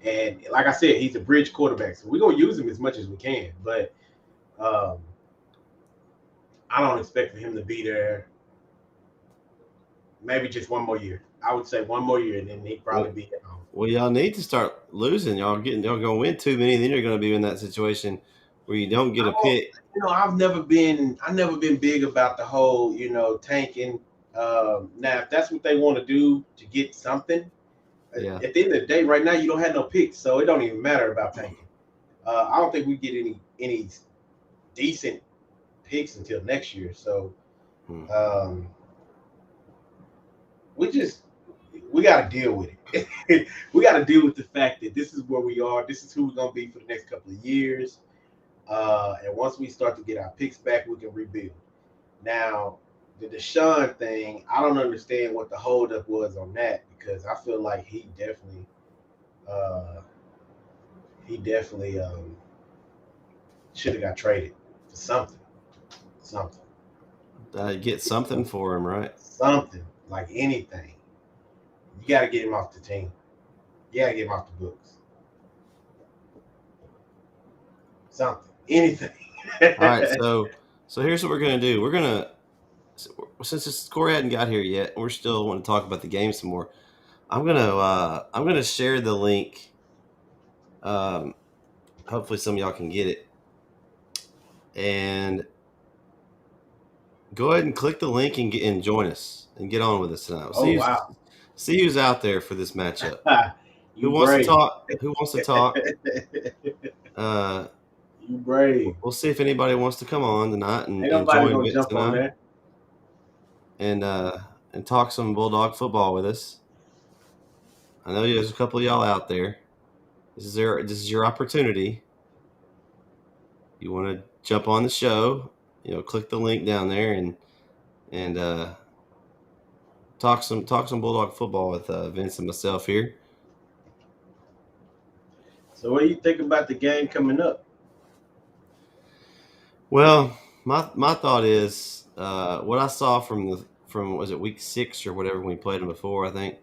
And like I said, he's a bridge quarterback, so we're gonna use him as much as we can. But um, I don't expect for him to be there. Maybe just one more year. I would say one more year, and then he'd probably be at home. Well, y'all need to start losing. Y'all gonna win too many. Then you're gonna be in that situation where you don't get a pick. I've never been big about the whole, tanking. Now, if that's what they want to do to get something, Yeah. at the end of the day, right now you don't have no picks, so it don't even matter about tanking. I don't think we get any decent picks until next year. So we got to deal with it. We got to deal with the fact that this is where we are. This is who we're gonna be for the next couple of years. And once we start to get our picks back, we can rebuild. Now, the Deshaun thing, I don't understand what the holdup was on that because I feel like he definitely should have got traded for something. Get something for him, right? Something, like anything. You got to get him off the team. You got to get him off the books. Something, anything. All right, so here's what we're gonna do. We're gonna, since this Corey hadn't got here yet, we're still want to talk about the game some more. I'm gonna share the link. Hopefully some of y'all can get it, and go ahead and click the link and join us and get on with us tonight. See who's out there for this matchup. Who wants to talk? You brave. We'll see if anybody wants to come on tonight and Ain't nobody join gonna jump on there and talk some Bulldog football with us. I know there's a couple of y'all out there. This is your opportunity. You want to jump on the show? Click the link down there and talk some Bulldog football with Vince and myself here. So, what do you think about the game coming up? Well, my thought is what I saw from was it week 6 or whatever when we played them before. I think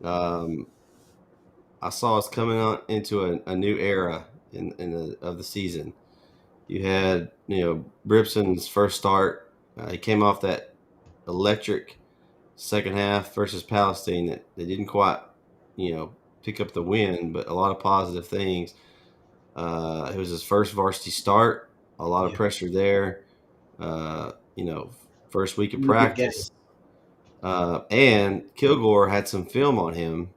I saw us coming on into a new era of the season. You had Bripson's first start. He came off that electric second half versus Palestine that they didn't quite pick up the win, but a lot of positive things. It was his first varsity start. A lot of pressure there. First week of practice. And Kilgore had some film on him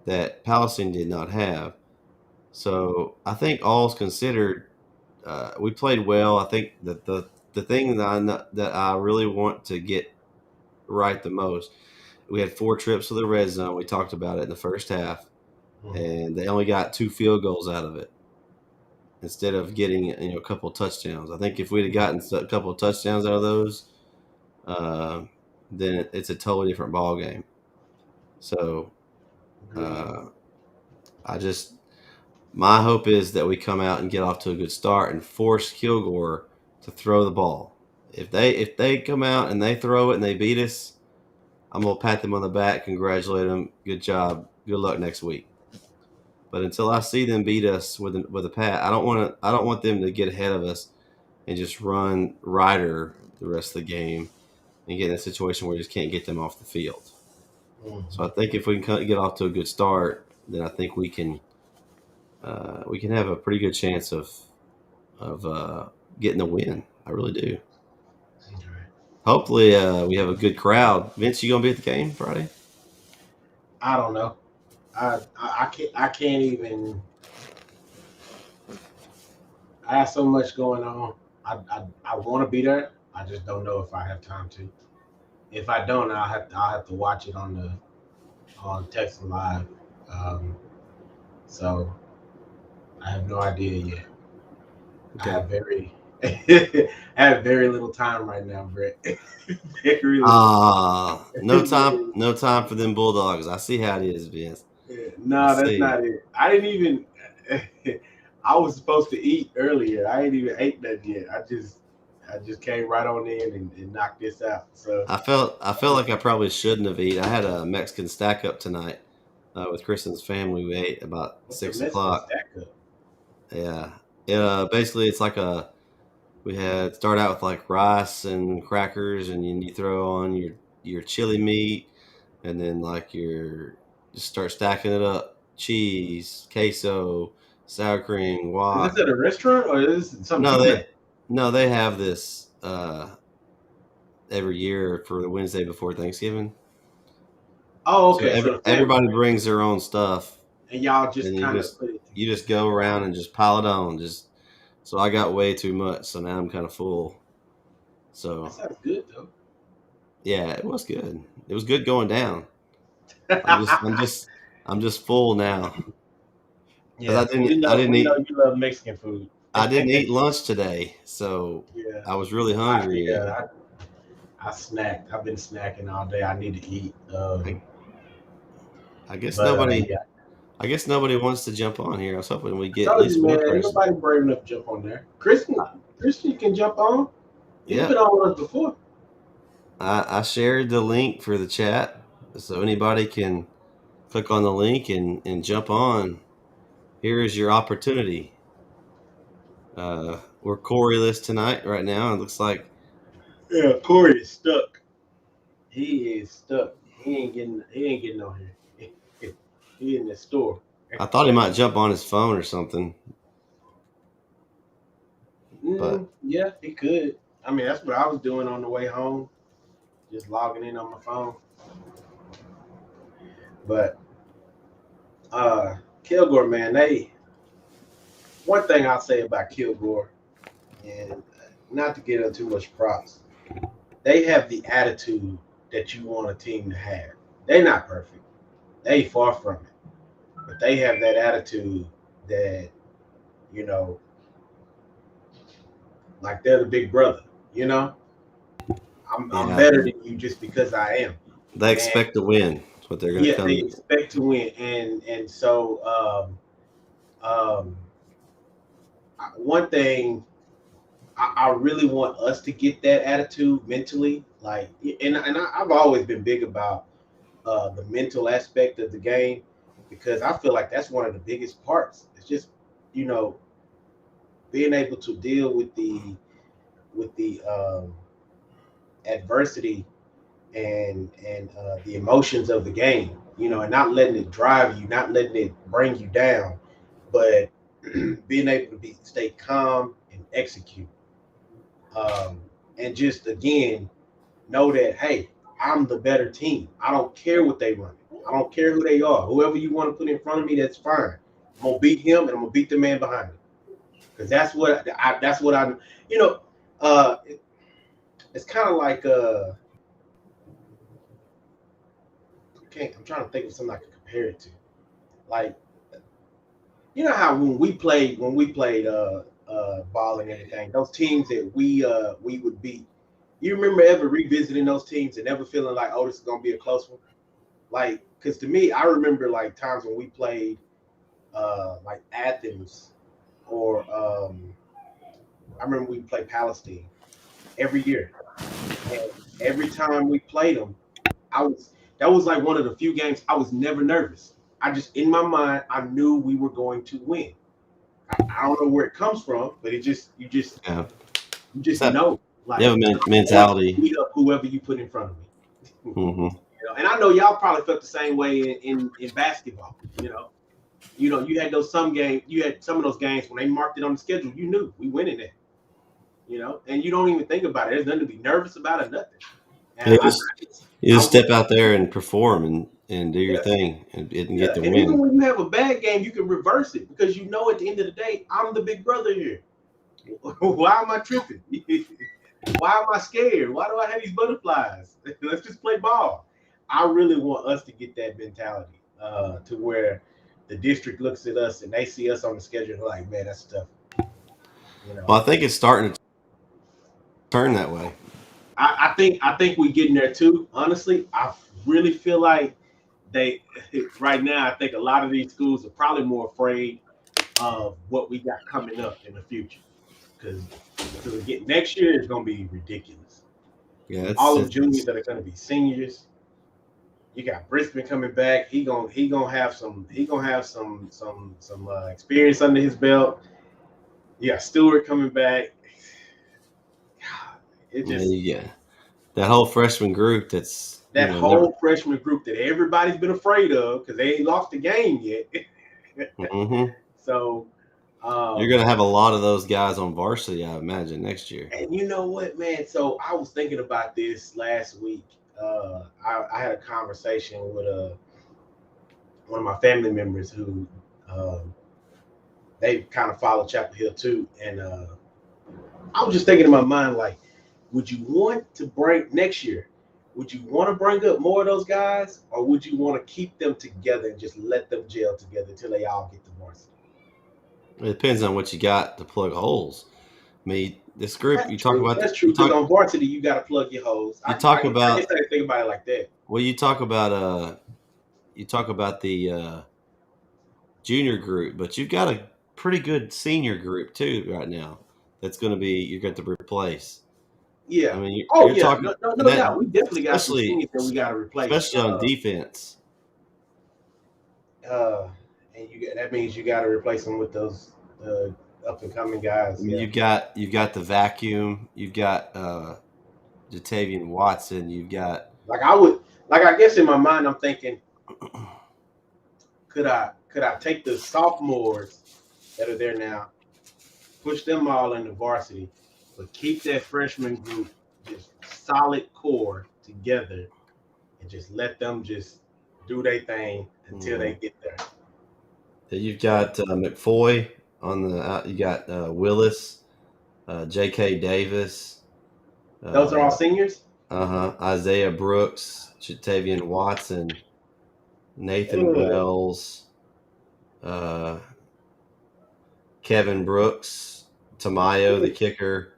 that Palestine did not have. So I think all's considered, we played well. I think that the thing that I really want to get right the most, we had 4 trips to the red zone. We talked about it in the first half, and they only got 2 field goals out of it instead of getting a couple of touchdowns. I think if we'd have gotten a couple of touchdowns out of those, then it's a totally different ball game. So my hope is that we come out and get off to a good start and force Kilgore to throw the ball. If they come out and they throw it and they beat us, I'm gonna pat them on the back, congratulate them, good job, good luck next week. But until I see them beat us with a pat, I don't want them to get ahead of us and just run Ryder the rest of the game and get in a situation where we just can't get them off the field. So I think if we can get off to a good start, then I think we can have a pretty good chance of getting the win. I really do. Okay. Hopefully we have a good crowd. Vince, you gonna be at the game Friday? I don't know. I can't even. I have so much going on. I want to be there. I just don't know if I have time to. If I don't, I'll have to watch it on Text Live. So I have no idea yet. Okay. I have very little time right now, Bret. Very little. No time for them Bulldogs. I see how it is, Vince. No, that's not it. I didn't even. I was supposed to eat earlier. I ain't even ate that yet. I just came right on in and knocked this out. So I felt like I probably shouldn't have eaten. I had a Mexican stack up tonight with Kristen's family. We ate about what's a Mexican 6 o'clock. stack up? Yeah, basically it's like we had start out with like rice and crackers, and then you throw on your chili meat, and then like your just start stacking it up: cheese, queso, sour cream, Is guac. this at a restaurant or is this something No, you they make? no they have this every year for the Wednesday before Thanksgiving. Oh, So okay. So the family everybody brings brings their own stuff, and y'all and just kind of put it you together. just go around and just pile it on. Just so I got way too much, so now I'm kind of full. That So sounds good though. yeah, it was good. It was good going down. I'm just full now because Yeah, we know eat you love Mexican food. I didn't eat lunch today, so Yeah, I was really hungry, and I snacked. I've been snacking all day. I need to eat. I, I guess But nobody yeah, I guess nobody wants to jump on here. I was hoping we I get at told you, least one man, ain't person. nobody brave enough to jump on there. Christian can jump on. He's been Yep, on with us before. I shared the link for the chat, so anybody can click on the link and jump on. Here is your opportunity. We're Corey-less tonight right now. It looks like Yeah, Corey is stuck. He is stuck. He ain't getting on here. He in the store. I thought he might jump on his phone or something, but Yeah, he could. I mean, that's what I was doing on the way home, just logging in on my phone. But Kilgore, man, they one thing I'll say about Kilgore, and not to get into too much props, they have the attitude that you want a team to have. They're not perfect. They far from it. But they have that attitude that, you know, like they're the big brother, you know? I'm yeah, better than you just because I am. they And expect to win. That's what they're going to yeah, they come. expect to win. And so um one thing I really want us to get that attitude mentally, like, I've always been big about the mental aspect of the game because I feel like that's one of the biggest parts. It's just, you know, being able to deal with the adversity and the emotions of the game, you know, and not letting it drive you, not letting it bring you down, but being able to stay calm and execute. Um, and just again know that, hey, I'm the better team. I don't care what they run. I don't care who they are. Whoever you want to put in front of me, that's fine. I'm gonna beat him and I'm gonna beat the man behind him because that's what I you know. It's kind of like I'm trying to think of something I can compare it to. Like, you know how when we played ball and everything, those teams that we would beat. You remember ever revisiting those teams and ever feeling like, oh, this is gonna be a close one? Like, because to me, I remember like times when we played like Athens or I remember we played Palestine every year, and every time we played them, I was that was like one of the few games I was never nervous. I just in my mind I knew we were going to win. I don't know where it comes from, but Yeah, you just so know, you have like, a I'm going to mentality. beat up whoever you put in front of me. Hmm. And I know y'all probably felt the same way in basketball. You had you had some of those games when they marked it on the schedule. You knew we winning it. And you don't even think about it. There's nothing to be nervous about or nothing. And You I just wish, step out there and perform and do your yeah, thing and get yeah. the And even win. when you have a bad game, you can reverse it because you know at the end of the day, I'm the big brother here. Why am I tripping? Why am I scared? Why do I have these butterflies? Let's just play ball. I really want us to get that mentality to where the district looks at us and they see us on the schedule and they're like, man, that's tough. You know, Well, I think it's starting to turn that way. I think we're getting there too. Honestly, I really feel like they right now. I think a lot of these schools are probably more afraid of what we got coming up in the future because Because again, next year is going to be ridiculous. Yeah, All them juniors that are going to be seniors. You got Brisbane coming back. He gonna have some experience under his belt. You got Stewart coming back. It just yeah, that whole freshman group. That's that never. whole freshman group that everybody's been afraid of because they ain't lost the game yet. Mm-hmm. So, You're gonna have a lot of those guys on varsity, I imagine, next year. and you know what, man? So I was thinking about this last week. I had a conversation with one of my family members who um, they kind of follow Chapel Hill too, and I was just thinking in my mind, like, would you want to bring next year? Would you want to bring up more of those guys, or would you want to keep them together and just let them gel together until they all get to varsity? It depends on what you got to plug holes. I mean, this group That's you talk true. about. That's true. Because on varsity, you got to plug your holes. You I talk guess I about didn't think about it like that. well, you talk about the junior group, but you've got a pretty good senior group too right now. That's going to be you're going to replace. I Yeah. mean, Oh you're yeah. talking No, no, and no that doubt. We definitely got some especially seniors that we got to replace. especially on defense. Uh, and that means you got to replace them with those up and coming guys. I mean, Yeah. you've got the vacuum. You've got Jatavian Watson. You've got I guess in my mind, I'm thinking, could I take the sophomores that are there now, push them all into varsity, but keep that freshman group just solid core together and just let them just do their thing until they get there. you've got McFoy on the you got Willis, J.K. Davis, Those are all uh, seniors. Isaiah Brooks, Jatavian Watson, Nathan Ugh. Wells, uh, Kevin Brooks, Tamayo, the kicker,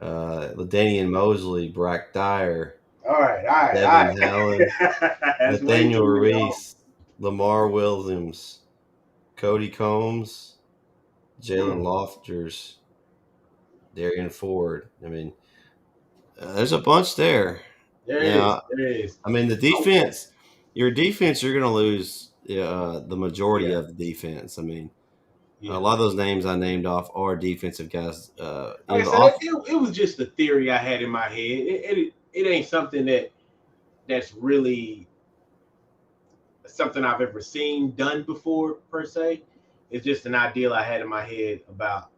Ladanian Mosley, Brack Dyer, All right, all right, Devin all Helen, right. That's way Nathaniel too many on. Ruiz, Lamar Williams, Cody Combs, Jalen Mm, Lofters, Darian Ford. I mean, there's a bunch there. there is, Now, there is. I mean, Oh, your defense, you're going to lose the majority yeah, of the defense. I mean, a yeah. lot of those names I named off are defensive guys. Like I The said, off. it was just a theory I had in my head. It ain't something that's really something I've ever seen done before per se. It's just an ideal I had in my head about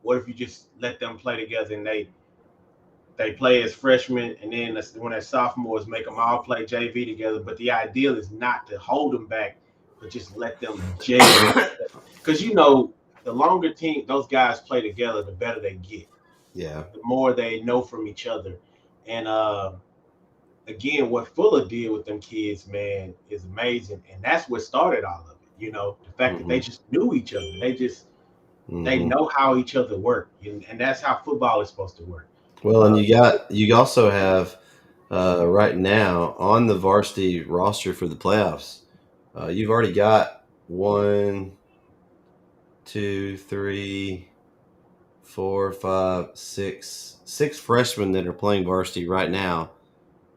what if you just let them play together and they play as freshmen and then when they're sophomores make them all play JV together. But the ideal is not to hold them back, but just let them gel because the longer team those guys play together, the better they get. Yeah. The more they know from each other, and again, what Fuller did with them kids, man, is amazing, and that's what started all of it. The fact that they just knew each other, they know how each other work, and that's how football is supposed to work. Well, and you also have right now on the varsity roster for the playoffs. You've already got one, two, three, four, five, six freshmen that are playing varsity right now.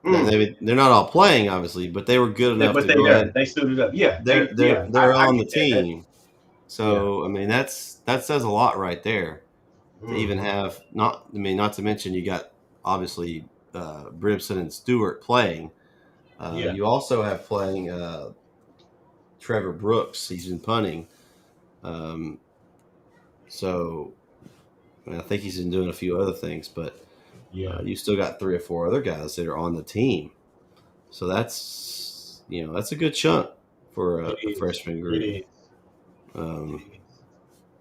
Mm. They're not all playing, obviously, but they were good enough But to go ahead. they stood it up. Yeah, They're I on the get that. team. Yeah. So I mean that says a lot right there. To even Mm-hmm. have not to mention you got obviously Brimson and Stewart playing. Yeah. You also have playing Trevor Brooks. He's been punting. Um, so I think he's been doing a few other things, but Yeah. you still got three or four other guys that are on the team. So that's a good chunk for It a is. freshman It group. is. It Um, is.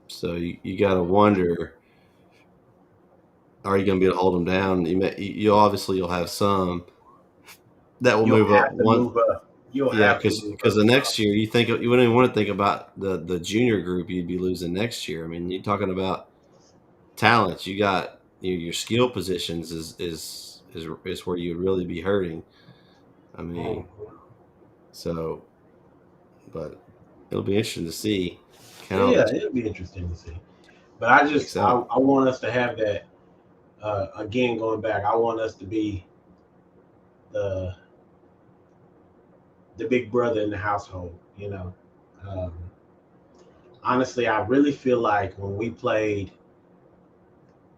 so you got to wonder, are you going to be able to hold them down? You obviously you'll have some that will You'll move up have to one. move up. You'll Yeah, have to because move the up. next year you wouldn't even want to think about the junior group you'd be losing next year. I mean, you're talking about talents. You got your skill positions is where you'd really be hurting. I mean, Mhm. so but it'll be interesting to see kind of how Yeah, the it'll be interesting to see. But I shakes just I, out. I want us to have that. Again, going back, I want us to be the big brother in the household. Um, honestly, I really feel like when we played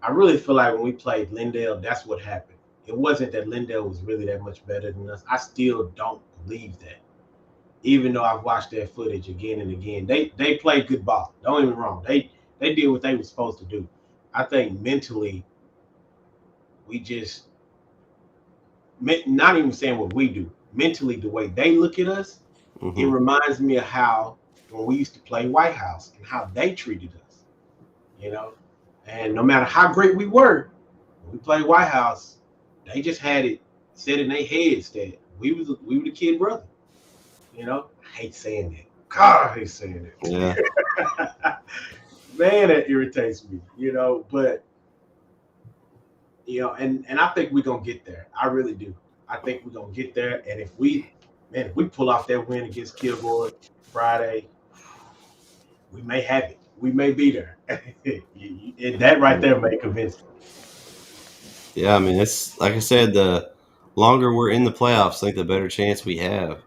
Lindale, that's what happened. It wasn't that Lindale was really that much better than us. I still don't believe that. Even though I've watched that footage again and again, they played good ball. Don't get me wrong. They did what they were supposed to do. I think mentally, we just not even saying what we do. Mentally, the way they look at us, it reminds me of how when we used to play White House and how they treated us. You know, and no matter how great we were, when we played White House, they just had it set in their heads that we were the kid brother. I hate saying that. God, I hate saying that. Yeah. Man, that irritates me. But and I think we're gonna get there. I really do. I think we're gonna get there. And if we pull off that win against Kilgore Friday, we may have it. We may be there. And that right there may convince me. Yeah, I mean, it's like I said, the longer we're in the playoffs, I think the better chance we have.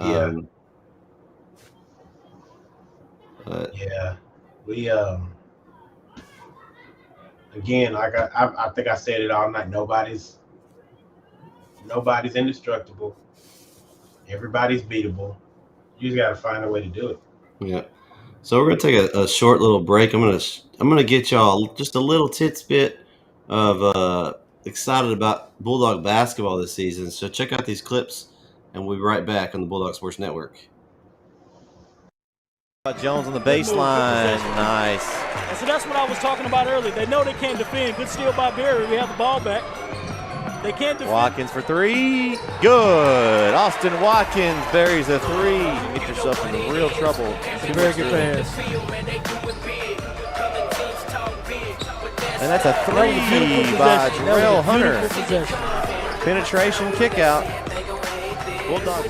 Yeah. But Yeah. We again, like I think I said it all night. Nobody's indestructible. Everybody's beatable. You just got to find a way to do it. yeah. So we're gonna take a short little break. I'm gonna get y'all just a little tidbit of excited about Bulldog basketball this season. So check out these clips, and we'll be right back on the Bulldog Sports Network. Jones on the baseline. Nice. And so that's what I was talking about earlier. They know they can't defend. Good steal by Berry. We have the ball back. They can't defend. Watkins for three. Good. Austin Watkins buries a three. You get yourself into real trouble. It's a very good pass. And that's a three by Jarrell Hunter. Penetration kick out. Bulldogs.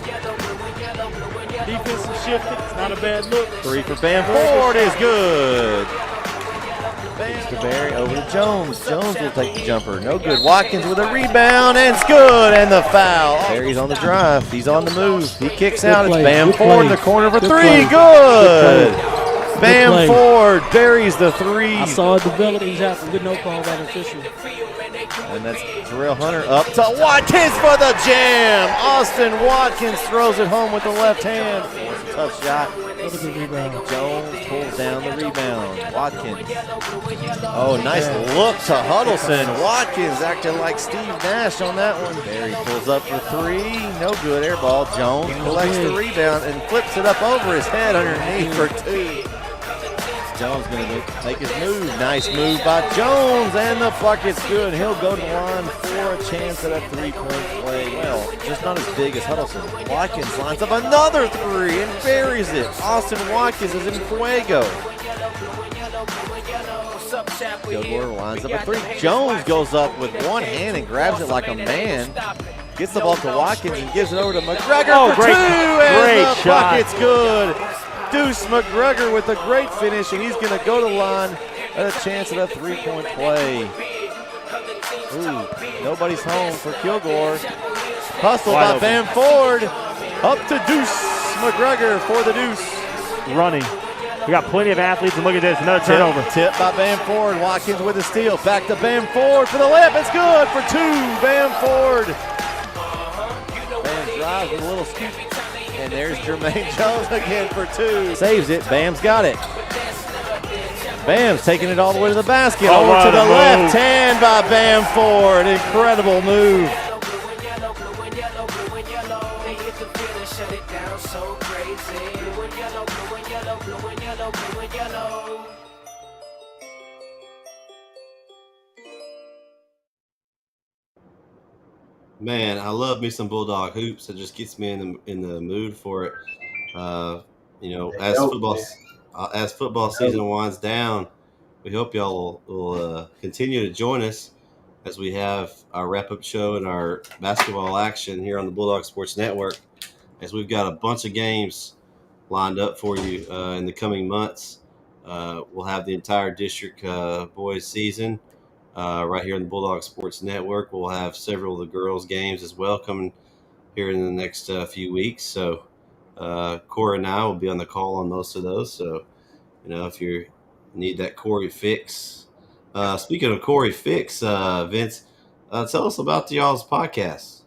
Defensive shifted. It's not a bad look. Three for Bamford is good. To Berry over to Jones. Jones will take the jumper. No good. Watkins with a rebound, and it's good. And the foul. Berry's on the drive. He's on the move. He kicks out. It's Bamford in the corner for three. Good. Bamford buries the three. I saw it develop. He's out. Good no call by the official. And that's Jarrell Hunter up to Watkins for the jam. Austin Watkins throws it home with the left hand. Tough shot. Jones pulls down the rebound. Watkins. Oh, nice look to Huddleston. Watkins acting like Steve Nash on that one. Berry pulls up for three. No good. Air ball. Jones collects the rebound and flips it up over his head underneath for two. Jones going to make his move. Nice move by Jones, and the bucket's good. He'll go to the line for a chance at a three-point play. Well, just not as big as Huddleston. Watkins lines up another three and buries it. Austin Watkins is in fuego. Kilgore lines up a three. Jones goes up with one hand and grabs it like a man. Gets the ball to Watkins and gives it over to McGregor for two, and the bucket's good. Deuce McGregor with a great finish, and he's going to go to the line at a chance at a three-point play. Ooh, nobody's home for Kilgore. Hustle by Bamford. Up to Deuce McGregor for the deuce. Running. We got plenty of athletes, and look at this, another turnover. Tip by Bamford. Watkins with a steal. Back to Bamford for the layup. It's good for two. Bamford. Bam drives with a little scoop. And there's Jermaine Jones again for two. Saves it. Bam's got it. Bam's taking it all the way to the basket. Over to the left hand by Bamford. Incredible move. Man, I love me some Bulldog hoops. It just gets me in the mood for it. As football season winds down, we hope y'all will continue to join us as we have our wrap-up show and our basketball action here on the Bulldog Sports Network, as we've got a bunch of games lined up for you in the coming months. We'll have the entire district boys season right here on the Bulldog Sports Network. We'll have several of the girls' games as well coming here in the next few weeks. So Corey and I will be on the call on most of those. So, if you need that Corey fix. Speaking of Corey fix, Vince, tell us about y'all's podcast.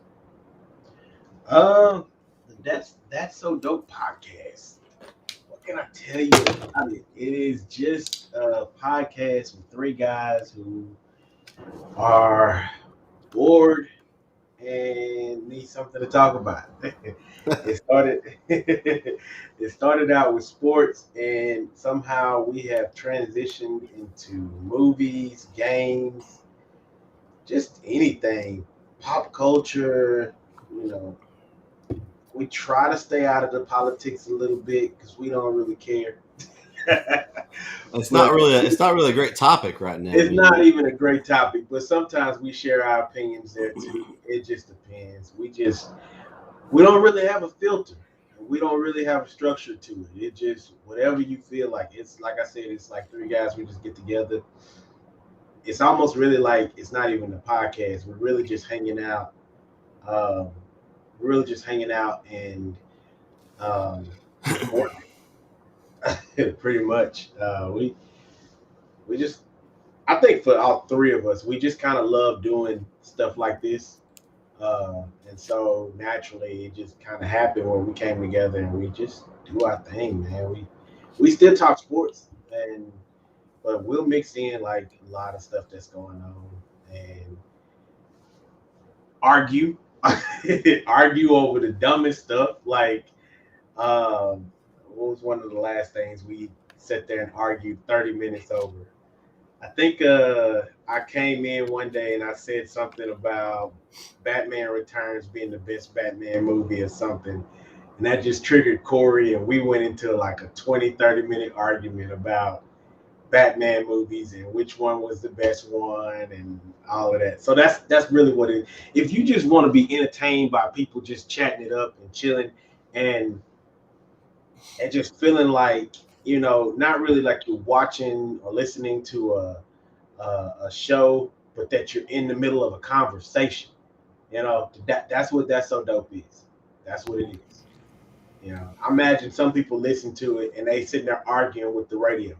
That's So Dope podcast. What can I tell you about it? It is just a podcast with three guys who are bored and need something to talk about. it started it started out with sports, and somehow we have transitioned into movies, games, just anything, pop culture. You know, we try to stay out of the politics a little bit because we don't really care. It's not really a great topic right now. It's not even a great topic, but sometimes we share our opinions there too. It just depends. We don't really have a filter. We don't really have a structure to it. It just whatever you feel like. It's like I said, it's like three guys. We just get together. It's almost really like it's not even a podcast. We're really just hanging out. And work. Pretty much. We just I think for all three of us, we just kind of love doing stuff like this. And so naturally it just kind of happened when we came together and we just do our thing, man. We still talk sports, but we'll mix in like a lot of stuff that's going on and argue argue over the dumbest stuff. Like what was one of the last things we sat there and argued 30 minutes over? I think I came in one day and I said something about Batman Returns being the best Batman movie or something. And that just triggered Corey, and we went into like a 20-30 minute argument about Batman movies and which one was the best one and all of that. So that's really what it is. If you just want to be entertained by people just chatting it up and chilling and just feeling like, not really like you're watching or listening to a show, but that you're in the middle of a conversation. That's what That's So Dope is. That's what it is. I imagine some people listen to it and they sitting there arguing with the radio.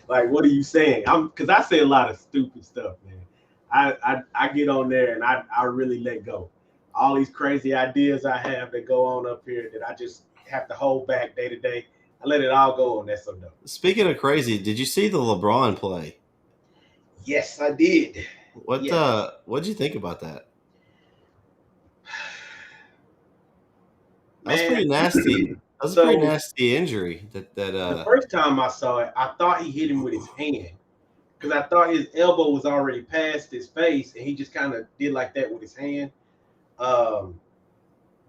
Like, what are you saying? Because I say a lot of stupid stuff, man. I get on there and I really let go. All these crazy ideas I have that go on up here that I just have to hold back day to day. I let it all go on That's So Dope. Speaking of crazy, did you see the LeBron play? Yes, I did. What'd you think about that? That's pretty nasty. That's a pretty nasty injury. The first time I saw it, I thought he hit him with his hand because I thought his elbow was already past his face, and he just kind of did like that with his hand.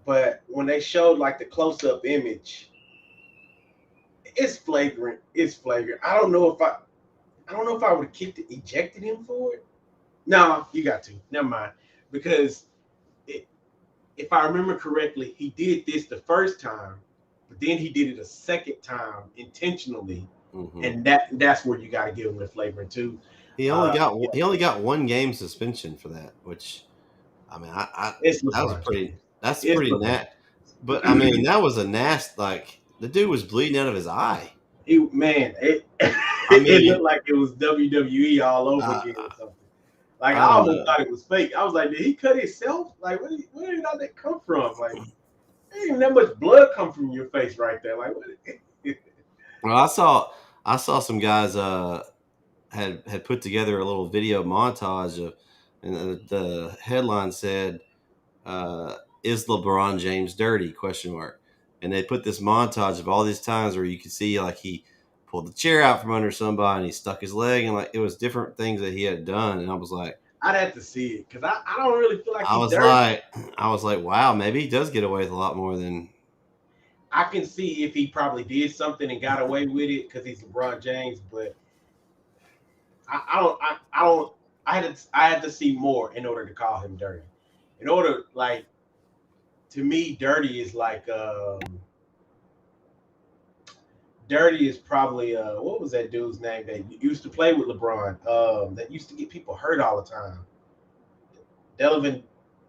But when they showed like the close-up image, it's flagrant. It's flagrant. I don't know if I would have ejected him for it. No, you got to. Never mind. Because if I remember correctly, he did this the first time, but then he did it a second time intentionally, and that's where you got to give him the flavor too. He only got 1 game suspension for that, which I mean, that's pretty nasty. But I mean, that was a nasty. Like the dude was bleeding out of his eye. It looked like it was WWE all over again or something. Like I almost thought it was fake. I was like, did he cut himself? Like, where did all that come from? Like, there ain't that much blood come from your face right there. Like, what? Well, I saw some guys had put together a little video montage of, and the headline said, "Is LeBron James dirty?" ? And they put this montage of all these times where you could see like he pulled the chair out from under somebody and he stuck his leg, and like it was different things that he had done, and I was like, I'd have to see it because I don't really feel like I was like, wow, maybe he does get away with a lot more than. I can see if he probably did something and got away with it because he's LeBron James, but I had to see more in order to call him dirty. In order, like, to me, dirty is like dirty is probably what was that dude's name that used to play with LeBron? That used to get people hurt all the time. Delavan,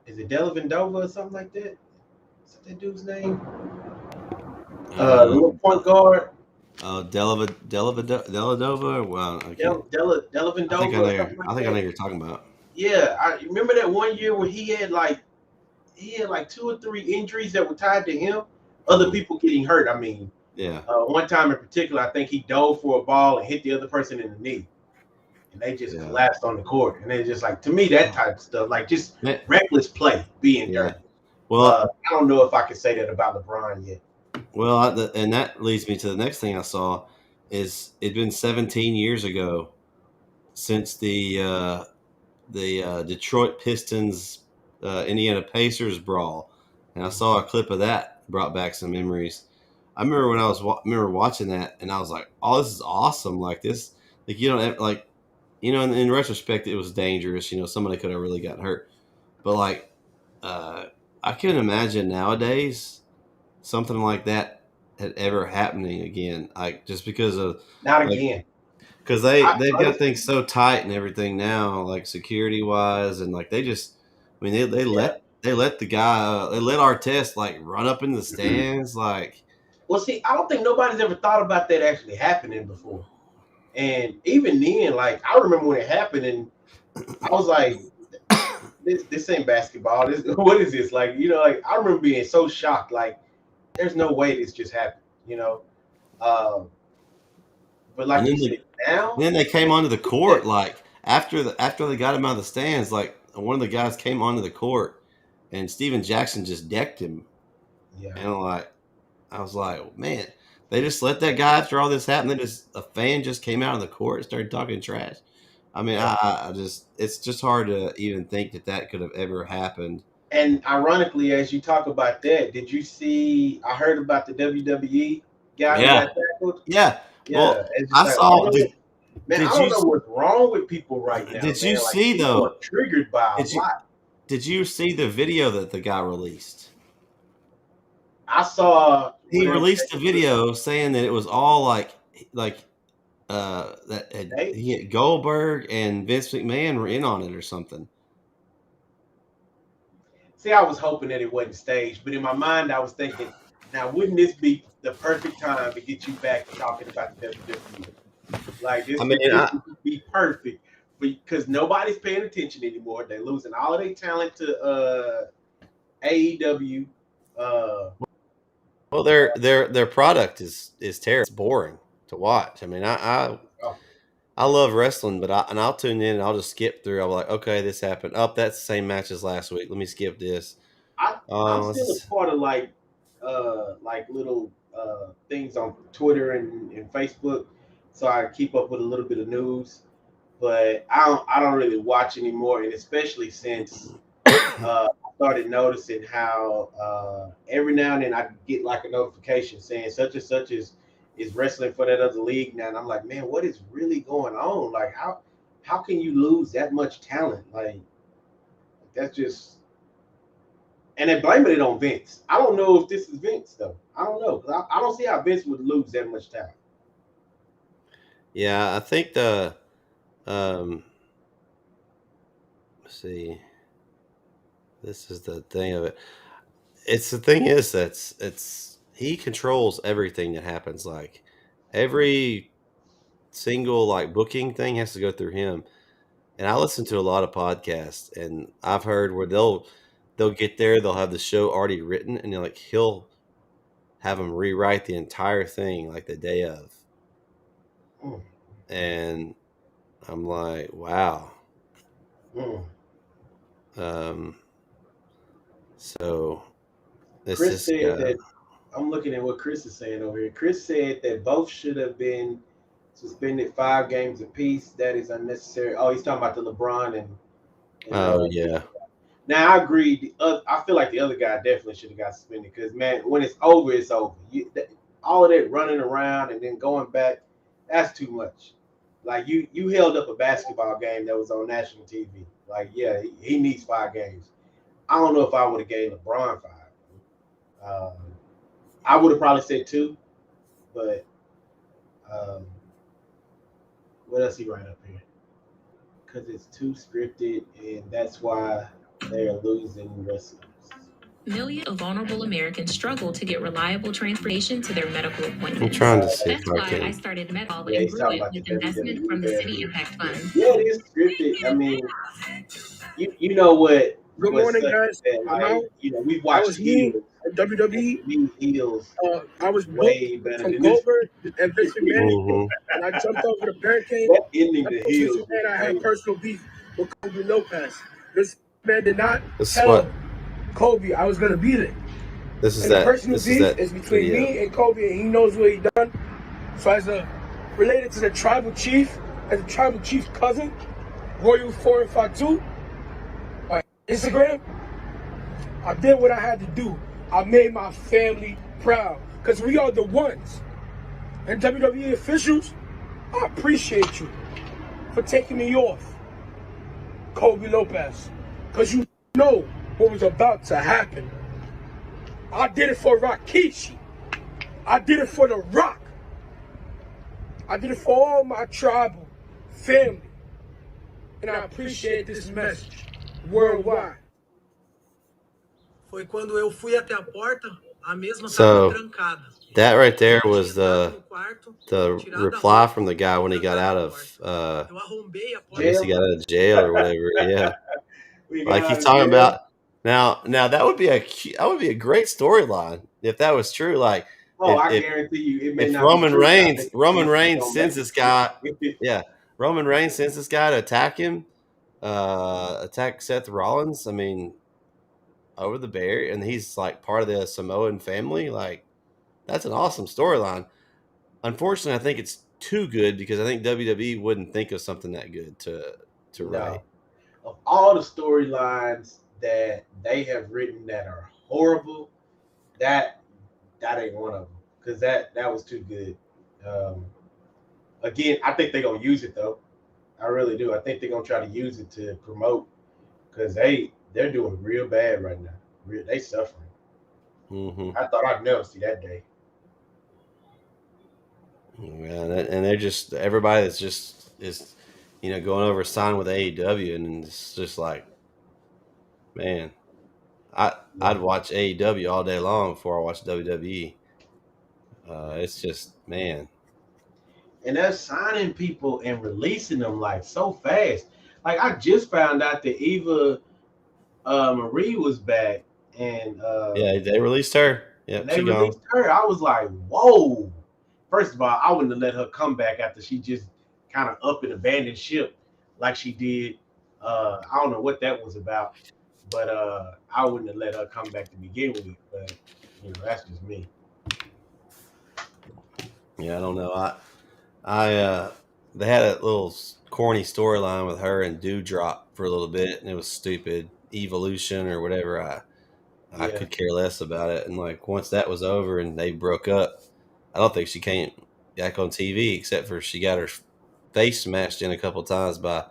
is it Delavan Dova or something like that? Is that dude's name? The little point guard. Deladova. Well, I can't. Delavan I think I Dova know. or something like I think I know that. who you're talking about. Yeah, I remember that one year where he had like 2 or 3 injuries that were tied to him. Other people getting hurt. I mean, Yeah. one time in particular, I think he dove for a ball and hit the other person in the knee, and they just collapsed on the court. And it's just like, to me, that type of stuff, like just reckless play, being dirty. Well, I don't know if I can say that about LeBron yet. Well, and that leads me to the next thing I saw is it'd been 17 years ago since the Detroit Pistons Indiana Pacers brawl, and I saw a clip of that, brought back some memories. I remember when I was remember watching that, and I was like, "Oh, this is awesome!" Like this, like you don't like, in retrospect, it was dangerous. Somebody could have really gotten hurt, but like, I couldn't imagine nowadays something like that had ever happening again. Like just because of not again. Because they've got things so tight and everything now, like security wise, and like they just, I mean, they let the guy, they let Artest like run up in the stands, like. Well, see, I don't think nobody's ever thought about that actually happening before, and even then, like I remember when it happened, and I was like, "This ain't basketball. What is this?" Like like I remember being so shocked, like, "There's no way this just happened," But like you said, now then they came onto the court like after they got him out of the stands, like one of the guys came onto the court and Steven Jackson just decked him. Yeah. And I was like, man, they just let that guy after all this happened. A fan just came out on the court and started talking trash. I mean, it's just hard to even think that could have ever happened. And ironically, as you talk about that, did you see? I heard about the WWE guy who got tackled. Yeah. Well, I saw. I don't know what's wrong with people right now. Did you see though? Are triggered by a lot. Did you see the video that the guy released? I saw. He released a video saying that it was all like that he had Goldberg and Vince McMahon were in on it or something. See, I was hoping that it wasn't staged, but in my mind, I was thinking, now wouldn't this be the perfect time to get you back to talking about the WWE? Like this, would be perfect because nobody's paying attention anymore. They're losing all of their talent to AEW. Well, their product is terrible. It's boring to watch. I mean, I love wrestling, but I'll tune in and I'll just skip through. I'm like, okay, this happened. Oh, that's the same match as last week. Let me skip this. I'm still a part of like little things on Twitter and Facebook, so I keep up with a little bit of news. But I don't really watch anymore, and especially since I started noticing how every now and then I get like a notification saying such and such is wrestling for that other league now, and I'm like, man, what is really going on? Like how can you lose that much talent? Like that's just. And they're blaming it on Vince. I don't know if this is Vince, though. I don't know. Because I don't see how Vince would lose that much talent. Yeah, I think let's see. This is the thing of it. The thing is he controls everything that happens. Like every single like booking thing has to go through him. And I listen to a lot of podcasts, and I've heard where they'll get there, they'll have the show already written, and he'll have them rewrite the entire thing like the day of. And I'm like, wow. So Chris said that I'm looking at what Chris is saying over here. Chris said that both should have been suspended 5 games apiece. That is unnecessary. Oh, he's talking about the LeBron and yeah. Now I agree. I feel like the other guy definitely should have got suspended because, man, when it's over, it's over. All of that running around and then going back, that's too much. Like you held up a basketball game that was on national TV. Like, yeah, he needs 5 games. I don't know if I would have gave LeBron 5. I would have probably said 2, but Um, what else he write up here? Because it's too scripted, and that's why they are losing wrestlers. Millions of vulnerable Americans struggle to get reliable transportation to their medical appointments. I'm trying to see That's if I why I can. started MedBall Yeah, and he's grew talking it about the with investment from the WWE City here. Impact Fund. Yeah, it is scripted. I mean, you know what? Good What's morning, such guys. that I'm out. we've That watched was me heels, at and WWE. to me, heels I was booked way better from than this. Goldberg and Vince McMahon, Hmm. and I jumped over the barricade. That ending I the told Vince heels was McMahon I had crazy. personal beef with Kobe Lopez. Vince McMahon did not This is tell what. Kobe I was going to be there. This is And the that. personal This is beef that is between video. me and Kobe, and he knows what he done. So as a related to the tribal chief, as a tribal chief's cousin, Royal 452, on Instagram, I did what I had to do. I made my family proud because we are the ones. And WWE officials, I appreciate you for taking me off Kobe Lopez, because you know what was about to happen. I did it for Rikishi. I did it for The Rock. I did it for all my tribal family. And I appreciate this message worldwide. Foi quando eu fui até a porta, a mesma So estava trancada. that right there Eu was tinha entrado no quarto, the tirado a reply roupa, from the guy when he got out trancado a of porta. Eu arrombei a I porta. guess he got out of jail or whatever. Yeah, We like got he's out of talking jail. about now that would be a great storyline if that was true. Like Oh, I if guarantee you, it may if not be true. I think Roman it's Reigns gonna sends make this it guy, true. yeah, Roman Reigns sends this guy to attack him, attack Seth Rollins. I mean, over the barrier, and he's like part of the Samoan family. Like that's an awesome storyline. Unfortunately, I think it's too good because I think WWE wouldn't think of something that good to write. No, of all the storylines that they have written that are horrible, that ain't one of them because that was too good. Again, I think they're gonna use it though. I really do. I think they're gonna try to use it to promote because they're doing real bad right now. They suffering. Mm-hmm. I thought I'd never see that day. Yeah, and they're just everybody that's just is, going over signing with AEW, and it's just like, man, I'd watch AEW all day long before I watch WWE. It's just, man. And they're signing people and releasing them like so fast. Like I just found out that Eva Marie was back, and Yeah, they released her. Yep, they she gone. released her. I was like, whoa. First of all, I wouldn't have let her come back after she just kind of up and abandoned ship like she did. I don't know what that was about, but I wouldn't have let her come back to begin with. But that's just me. Yeah, I don't know. They had a little corny storyline with her and Dewdrop for a little bit, and it was stupid. Evolution or whatever. I Yeah. could care less about it. And like once that was over and they broke up, I don't think she came back on TV except for she got her face smashed in a couple times by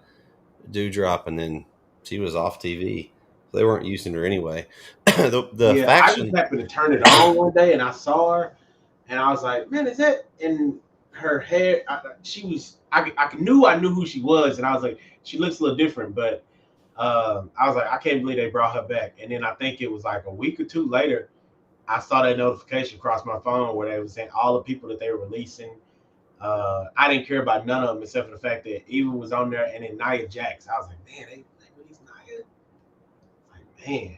Dewdrop, and then she was off TV. They weren't using her anyway. the Yeah, I just faction. happened to turn it on one day and I saw her, and I was like, "Man, is that?" And her hair, she was. I knew who she was, and I was like, "She looks a little different." But I was like, "I can't believe they brought her back." And then I think it was like a week or two later, I saw that notification across my phone where they were saying all the people that they were releasing. I didn't care about none of them except for the fact that Eva was on there, and then Nia Jax. I was like, "Man, they released Nia." Like, man.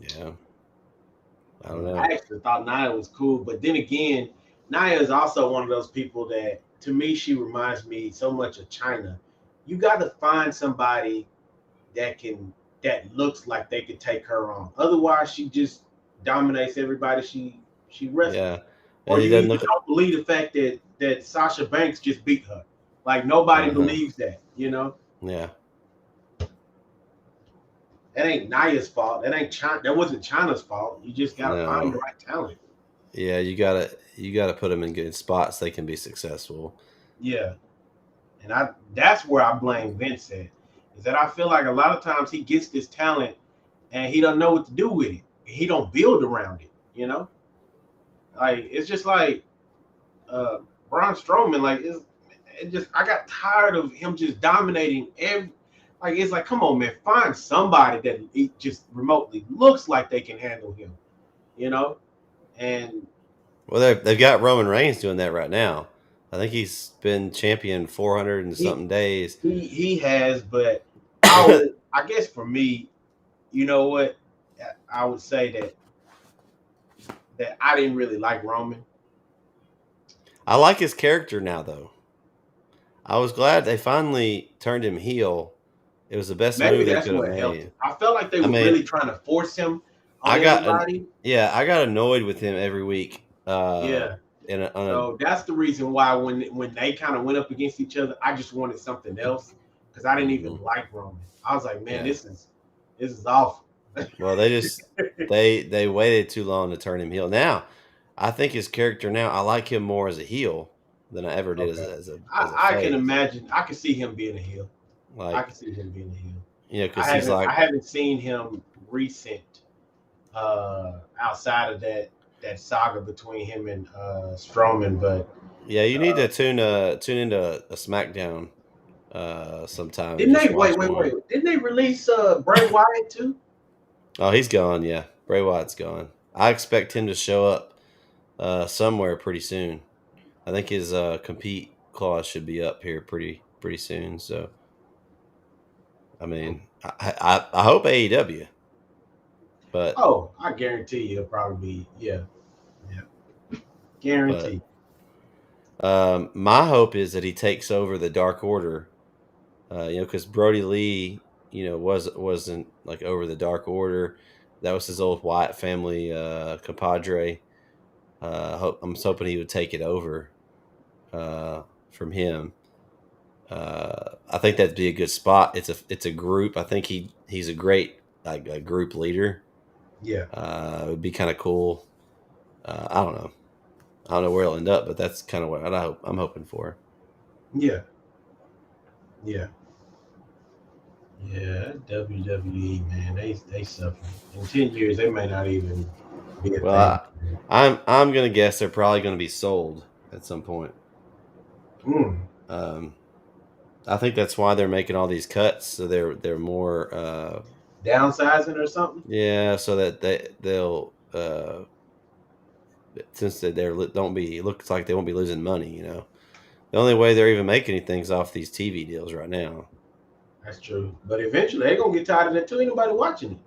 Yeah. I don't know. I actually thought Nia was cool, but then again, Nia is also one of those people that, to me, she reminds me so much of China. You got to find somebody that looks like they could take her on. Otherwise, she just dominates everybody she wrestles. Yeah. Or And he you doesn't even look. don't believe the fact that Sasha Banks just beat her. Like nobody believes that, Yeah. That ain't Nia's fault. That ain't China. That wasn't China's fault. You just gotta find the right talent. Yeah, you gotta put them in good spots. They can be successful. Yeah, and that's where I blame Vince at. Is that I feel like a lot of times he gets this talent and he don't know what to do with it. He don't build around it. Like it's just like Braun Strowman, like I got tired of him just dominating every. Like it's like, come on, man, find somebody that it just remotely looks like they can handle him, And Well, they've got Roman Reigns doing that right now. I think he's been champion 400 and something days. He has, but I guess for me, you know what, I would say that I didn't really like Roman. I like his character now, though. I was glad they finally turned him heel. It was the best Maybe move they that's could have what helped. made. I felt like they were really trying to force him on everybody. I got annoyed with him every week. So that's the reason why when they kind of went up against each other, I just wanted something else because I didn't even like Roman. I was like, man, this is awful. Well, they waited too long to turn him heel. Now, I think his character now, I like him more as a heel than I ever did as a I face. can imagine. I can see him being a heel. I can see him being a heel. Yeah, because he's like, I haven't seen him recent outside of that saga between him and Strowman, but yeah, you need to tune into a SmackDown sometime. Didn't they wait? Didn't they release Bray Wyatt too? Oh, he's gone. Yeah, Bray Wyatt's gone. I expect him to show up somewhere pretty soon. I think his compete clause should be up here pretty soon. So, I mean, I hope AEW. But I guarantee you, it'll probably be guaranteed. My hope is that he takes over the Dark Order. Because Brody Lee, wasn't like over the Dark Order. That was his old Wyatt family compadre. I'm hoping he would take it over from him. I think that'd be a good spot. It's a group. I think he's a great a group leader. Yeah. It would be kind of cool. I don't know. I don't know where it'll end up, but that's kind of what I'm hoping for. Yeah. Yeah. Yeah, WWE, man, they suffer. In 10 years, they may not even be a thing. I'm gonna guess they're probably gonna be sold at some point. I think that's why they're making all these cuts, so they're more downsizing or something. Yeah, so that they'll since looks like they won't be losing money. The only way they're even making anything's off these TV deals right now. That's true, but eventually they're gonna get tired of that too. Ain't nobody watching it.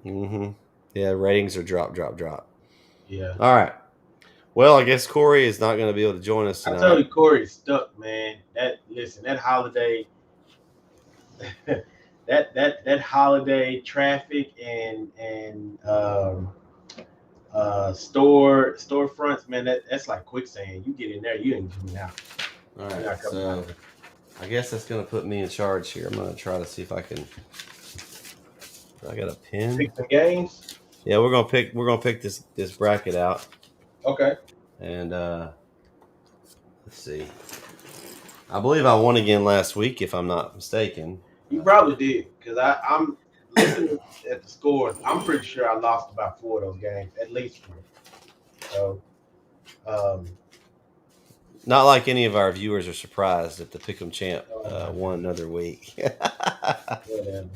Mm-hmm. Yeah, ratings are drop. Yeah. All right. Well, I guess Corey is not going to be able to join us tonight. I tell you, Corey's stuck, man. That holiday, that holiday traffic and storefronts, man. That's like quicksand. You get in there, you ain't coming out. All right. So I guess that's going to put me in charge here. I'm going to try to see if I can. I got a pin. Pick some games. Yeah, we're gonna pick this bracket out. Okay. And let's see. I believe I won again last week, if I'm not mistaken. You probably did, because I'm looking at the score. I'm pretty sure I lost about 4 of those games, at least 4. So, not like any of our viewers are surprised that the Pick'em Champ won another week. Whatever.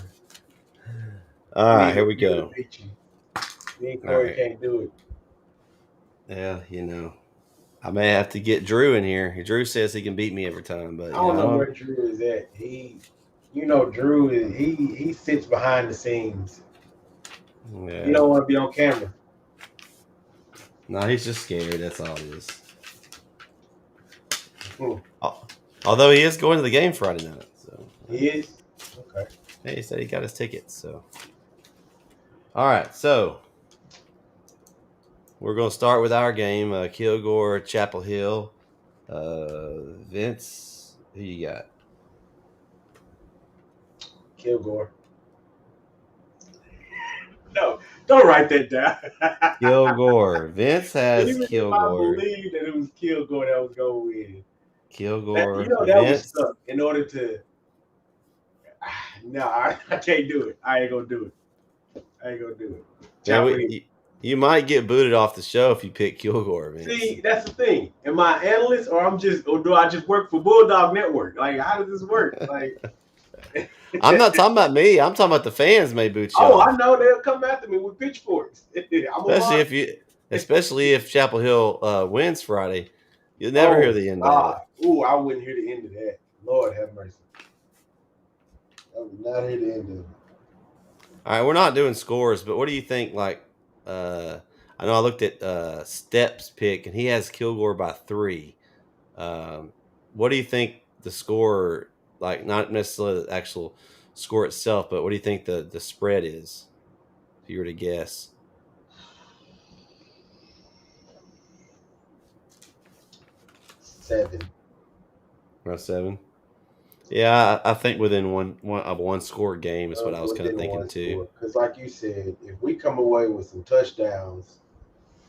All right, here we go. Me and Corey can't do it. Yeah, I may have to get Drew in here. Drew says he can beat me every time, but I don't know where Drew is at. Drew is he sits behind the scenes. Yeah. He don't want to be on camera. No, he's just scared. That's all it is. Although he is going to the game Friday night, so he is. Okay. Hey, he said he got his tickets. So, all right, so. We're going to start with our game, Kilgore, Chapel Hill. Vince, who you got? Kilgore. No, don't write that down. Kilgore. Vince has Even Kilgore. If I believe that it was Kilgore that was going to win. Kilgore. That was stuck in order to. No, I can't do it. I ain't going to do it. Yeah, You might get booted off the show if you pick Kilgore, man. See, that's the thing. Am I an analyst or do I just work for Bulldog Network? Like, how does this work? Like, I'm not talking about me. I'm talking about the fans may boot you oh, off. I know they'll come after me with pitchforks. Especially if Chapel Hill wins Friday. You'll never hear the end of it. Ooh, I wouldn't hear the end of that. Lord have mercy. I would not hear the end of it. All right, we're not doing scores, but what do you think? Like, I know I looked at Steps' pick, and he has Kilgore by 3. What do you think the score? Like, not necessarily the actual score itself, but what do you think the spread is? If you were to guess, 7. around 7. Yeah, I think within one score game is what I was kind of thinking too. Because, like you said, if we come away with some touchdowns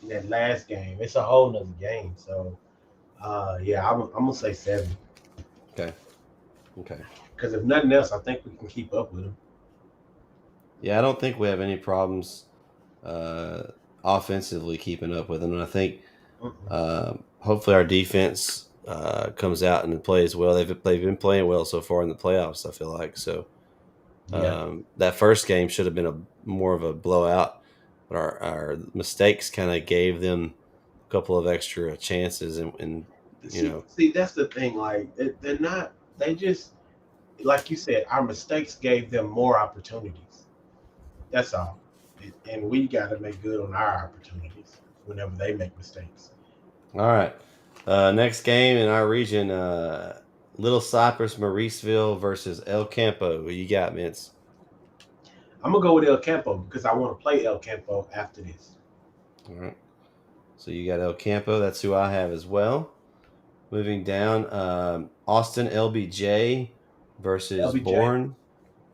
in that last game, it's a whole nother game. So, yeah, I'm gonna say 7. Okay. Because if nothing else, I think we can keep up with them. Yeah, I don't think we have any problems offensively keeping up with them, and I think hopefully our defense comes out and plays well. They've been playing well so far in the playoffs, I feel like. So that first game should have been more of a blowout, but our mistakes kind of gave them a couple of extra chances, and see, that's the thing. Like, they're not. They just, like you said, our mistakes gave them more opportunities. That's all. And we got to make good on our opportunities whenever they make mistakes. All right. Next game in our region, Little Cypress, Mauriceville versus El Campo. Who you got, Vince? I'm going to go with El Campo because I want to play El Campo after this. All right. So you got El Campo. That's who I have as well. Moving down, Austin LBJ versus LBJ. Bourne.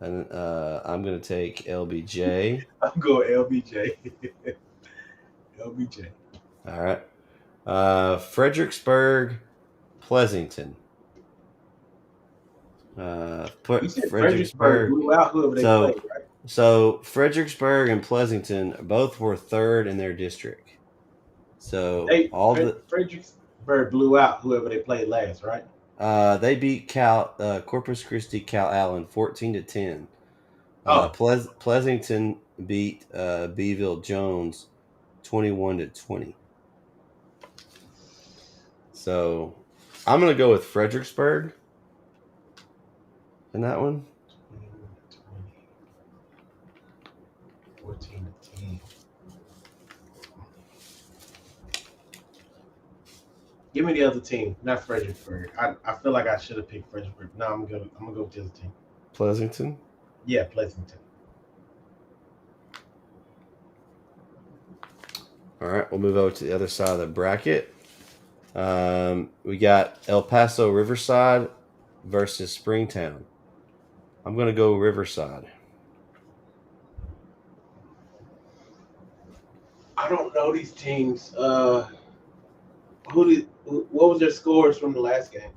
And I'm going to take LBJ. I'm going LBJ. LBJ. All right. Fredericksburg, Pleasanton. Fredericksburg blew out whoever they played, right? So Fredericksburg and Pleasanton both were 3rd in their district. So Fredericksburg blew out whoever they played last, right? They beat Corpus Christi Cal Allen 14-10. Pleasanton beat Beeville Jones 21-20. So I'm gonna go with Fredericksburg in that one. 14-10. Give me the other team, not Fredericksburg. I feel like I should have picked Fredericksburg. No, I'm gonna go with the other team. Pleasanton? Yeah, Pleasanton. All right, we'll move over to the other side of the bracket. We got El Paso Riverside versus Springtown. I'm going to go Riverside. I don't know these teams. What was their scores from the last game?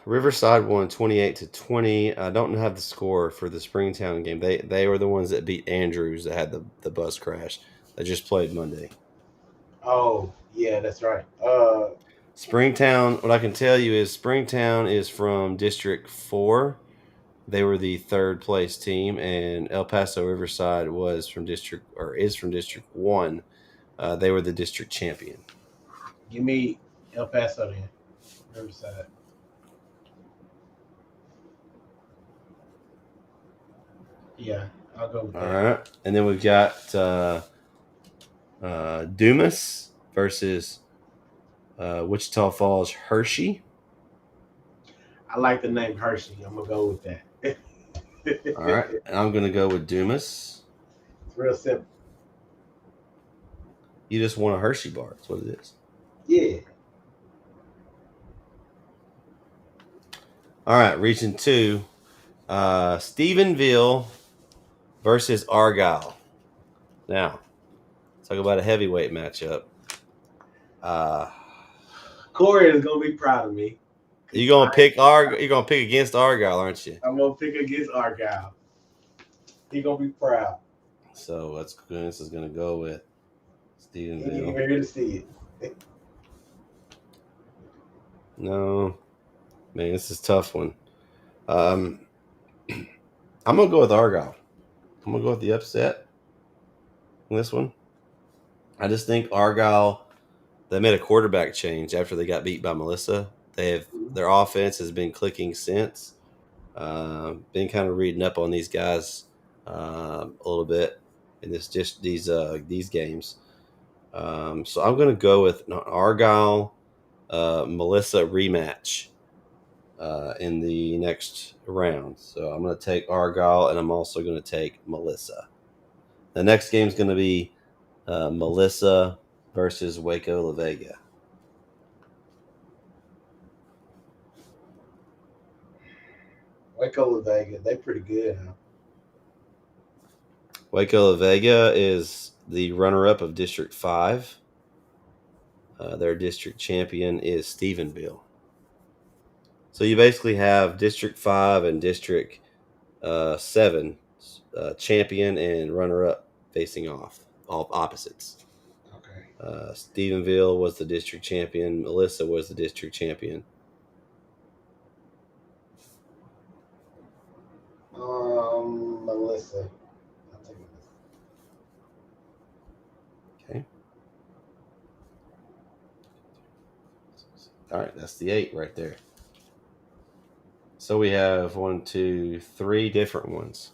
Riverside won 28-20. I don't have the score for the Springtown game. They were the ones that beat Andrews that had the bus crash. They just played Monday. Oh, yeah, that's right. Springtown, what I can tell you is Springtown is from District 4. They were the 3rd place team, and El Paso Riverside is from District 1. They were the district champion. Give me El Paso then. Riverside. Yeah, I'll go with that. All right. And then we've got Dumas versus Wichita Falls Hershey. I like the name Hershey. I'm going to go with that. All right. And I'm going to go with Dumas. It's real simple. You just want a Hershey bar. That's what it is. Yeah. All right. Region 2. Stephenville versus Argyle. Now, talk about a heavyweight matchup. Corey is gonna be proud of me. You're gonna pick against Argyle, aren't you? I'm gonna pick against Argyle. He's gonna be proud. So this is going to go with You ain't Stephenville. even here to see it. No, man, this is a tough one. I'm going to go with Argyle. I'm going to go with the upset in this one. I just think Argyle, they made a quarterback change after they got beat by Melissa. Their offense has been clicking since. Been kind of reading up on these guys a little bit in these games. So I'm going to go with an Argyle Melissa rematch in the next round. So I'm going to take Argyle, and I'm also going to take Melissa. The next game is going to be Melissa versus Waco La Vega. Waco La Vega, they pretty good, huh? Waco La Vega is the runner-up of District 5. Their district champion is Stephenville. So you basically have District 5 and District 7 champion and runner-up facing off, all opposites. Okay. Stephenville was the district champion. Melissa was the district champion. Melissa. I'll take Melissa. Okay. All right, that's the 8 right there. So we have 3 different ones.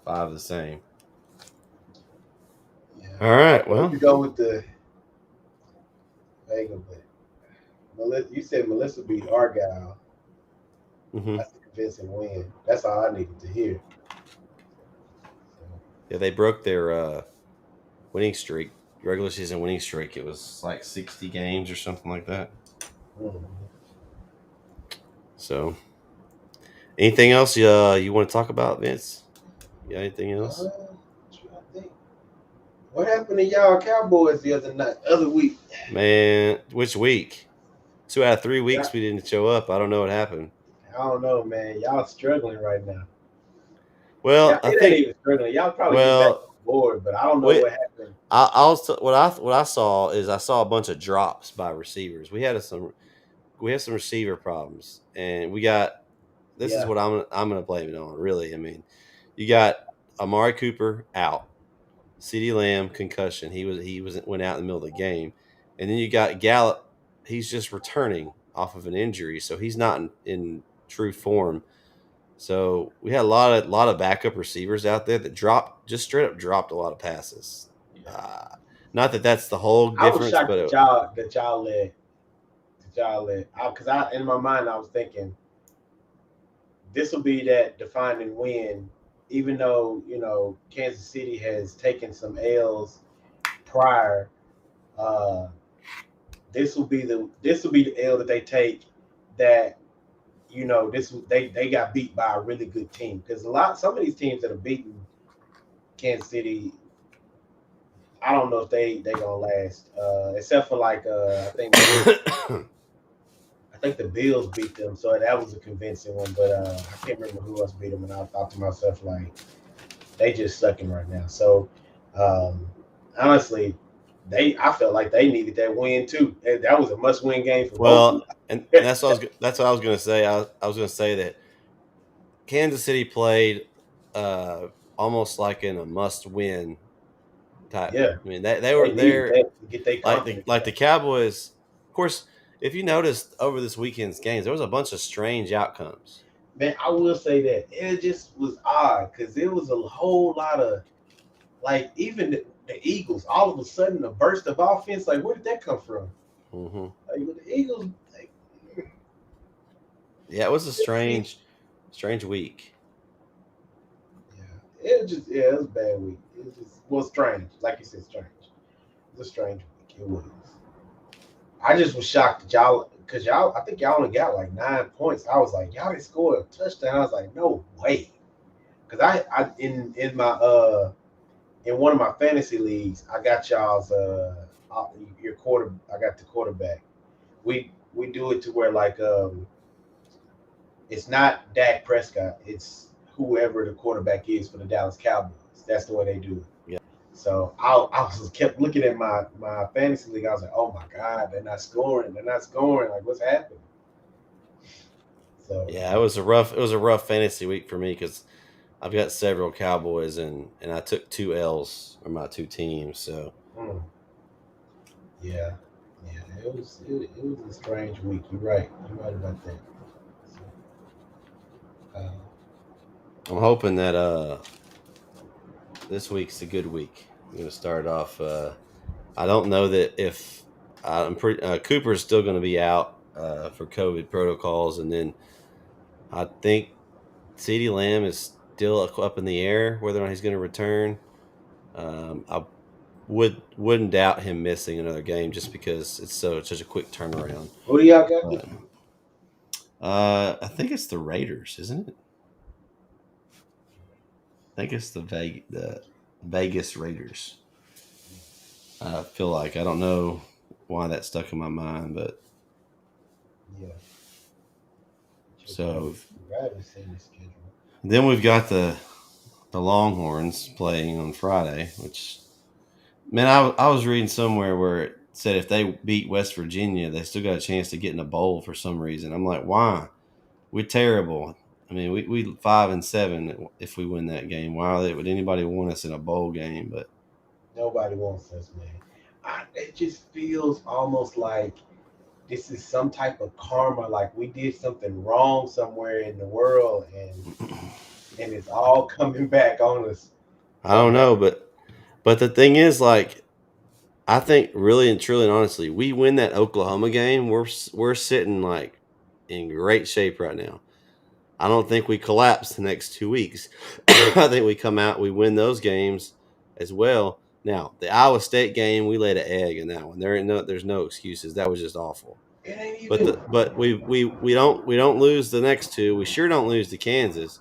5 the same. Yeah. All right, Well, well. you go with the Vega, but Melissa, you said Melissa beat Argyle. Mm-hmm. That's a convincing win. That's all I needed to hear. Yeah, they broke their winning streak, regular season winning streak. It was like 60 games or something like that. Mm-hmm. So, anything else you want to talk about, Vince? You got anything else? What happened to y'all Cowboys the other week? Man, which week? 2 out of 3 weeks we didn't show up. I don't know what happened. I don't know, man. Y'all struggling right now. Well, I it think ain't even struggling. Y'all probably get back on board, but I don't know what happened. What I saw is I saw a bunch of drops by receivers. We had some receiver problems, and we got this is what I'm gonna blame it on. Really, I mean, you got Amari Cooper out, CeeDee Lamb concussion. He went out in the middle of the game, and then you got Gallup. He's just returning off of an injury, so he's not in true form. So we had a lot of backup receivers out there that straight up dropped a lot of passes. Not that that's the whole difference, I was shocked but that y'all let because in my mind I was thinking this will be that defining win, even though Kansas City has taken some L's prior. This will be the L that they take. That they got beat by a really good team, because some of these teams that have beaten Kansas City, I don't know if they gonna last. Except for I think the Bills beat them, so that was a convincing one. But I can't remember who else beat them, and I thought to myself they just sucking right now. So honestly, I felt like they needed that win too. That was a must-win game for both. And that's what I was going to say. I was going to say that Kansas City played almost like in a must-win type. Yeah, I mean they were there to get their confidence like the Cowboys. Of course, if you noticed over this weekend's games, there was a bunch of strange outcomes. Man, I will say that it just was odd because there was a whole lot of even the Eagles. All of a sudden, a burst of offense. Where did that come from? Mm-hmm. With the Eagles. Yeah, it was a strange week. Yeah, it was a bad week. It was strange, like you said, strange. It was a strange week. It was. I just was shocked that y'all, because I think y'all only got 9 points. I was like, y'all didn't score a touchdown. I was like, no way, because I in my in one of my fantasy leagues, I got y'all's your quarter. I got the quarterback. We do it to where it's not Dak Prescott. It's whoever the quarterback is for the Dallas Cowboys. That's the way they do it. Yeah. So I kept looking at my fantasy league. I was like, oh my God, they're not scoring. They're not scoring. Like, what's happening? So Yeah, it was a rough fantasy week for me because I've got several Cowboys and I took 2 L's for my 2 teams. So yeah, it was a strange week. You're right about that. So, I'm hoping that this week's a good week. I'm going to start off. I don't know that if I'm pretty. Cooper's still going to be out for COVID protocols, and then I think CeeDee Lamb is still up in the air whether or not he's going to return. I wouldn't doubt him missing another game just because it's such a quick turnaround. who do y'all got? I think it's the Raiders, isn't it? I think it's the Vegas Raiders. I feel like I don't know why that stuck in my mind, but Yeah. so Rather see the schedule. then we've got the Longhorns playing on Friday, which man, I was reading somewhere where it said if they beat West Virginia, they still got a chance to get in a bowl for some reason. I'm like, why? We're terrible. I mean, we 5-7 if we win that game. Why would anybody want us in a bowl game? But Nobody wants us, man. It just feels almost like this is some type of karma. Like we did something wrong somewhere in the world, and it's all coming back on us. I don't know, but the thing is, like, I think really and truly and honestly, we win that Oklahoma game, we're sitting like in great shape right now. I don't think we collapse the next 2 weeks. I think we come out, we win those games as well. Now, the Iowa State game, we laid an egg in that one. There's no excuses. That was just awful. It ain't even. But we don't lose the next 2. We sure don't lose to Kansas.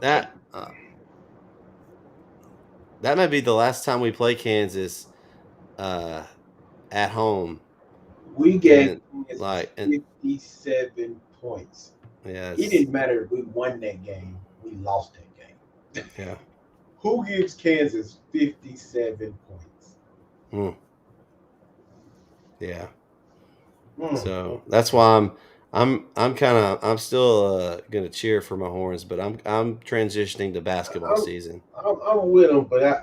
That may be the last time we play Kansas at home. We get 57 points. Yeah, it didn't matter if we won that game. We lost that game. Yeah. Who gives Kansas 57 points? Yeah. So that's why I'm still gonna cheer for my Horns, but I'm transitioning to basketball season. I'm with them, but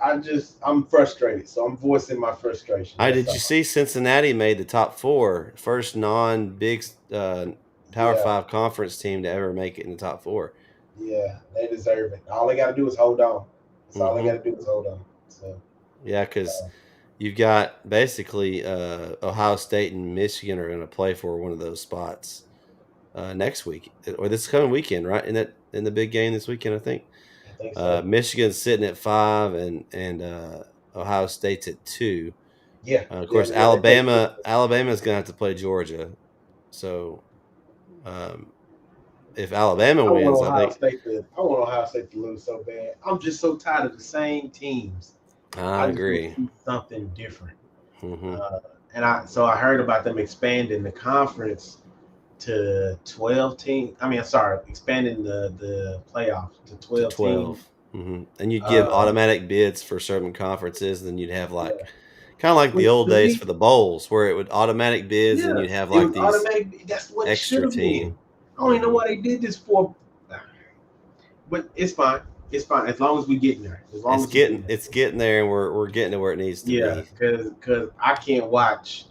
I'm frustrated, so I'm voicing my frustration. Did you see Cincinnati made the top 4, first non-big Power 5 conference team to ever make it in the top 4? Yeah, they deserve it. All they got to do is hold on. That's all they got to do is hold on. So yeah, because you've got basically Ohio State and Michigan are going to play for one of those spots next week or this coming weekend, right? In the big game this weekend, I think so. Michigan's sitting at 5 and Ohio State's at 2. Yeah. Of course, Alabama's going to have to play Georgia. So if Alabama wins, I want Ohio State to lose so bad. I'm just so tired of the same teams. I agree. Want to see something different. So I heard about them expanding the conference to 12 teams. Expanding the playoffs to 12 teams. And you'd give automatic bids for certain conferences. Then you'd have kind of like the old days for the bowls, where it would automatic bids, and you'd have like these that's what extra team. I don't even know why they did this for, but it's fine. It's fine as long as we get there. It's getting there, and we're getting to where it needs to be. Yeah, because I can't watch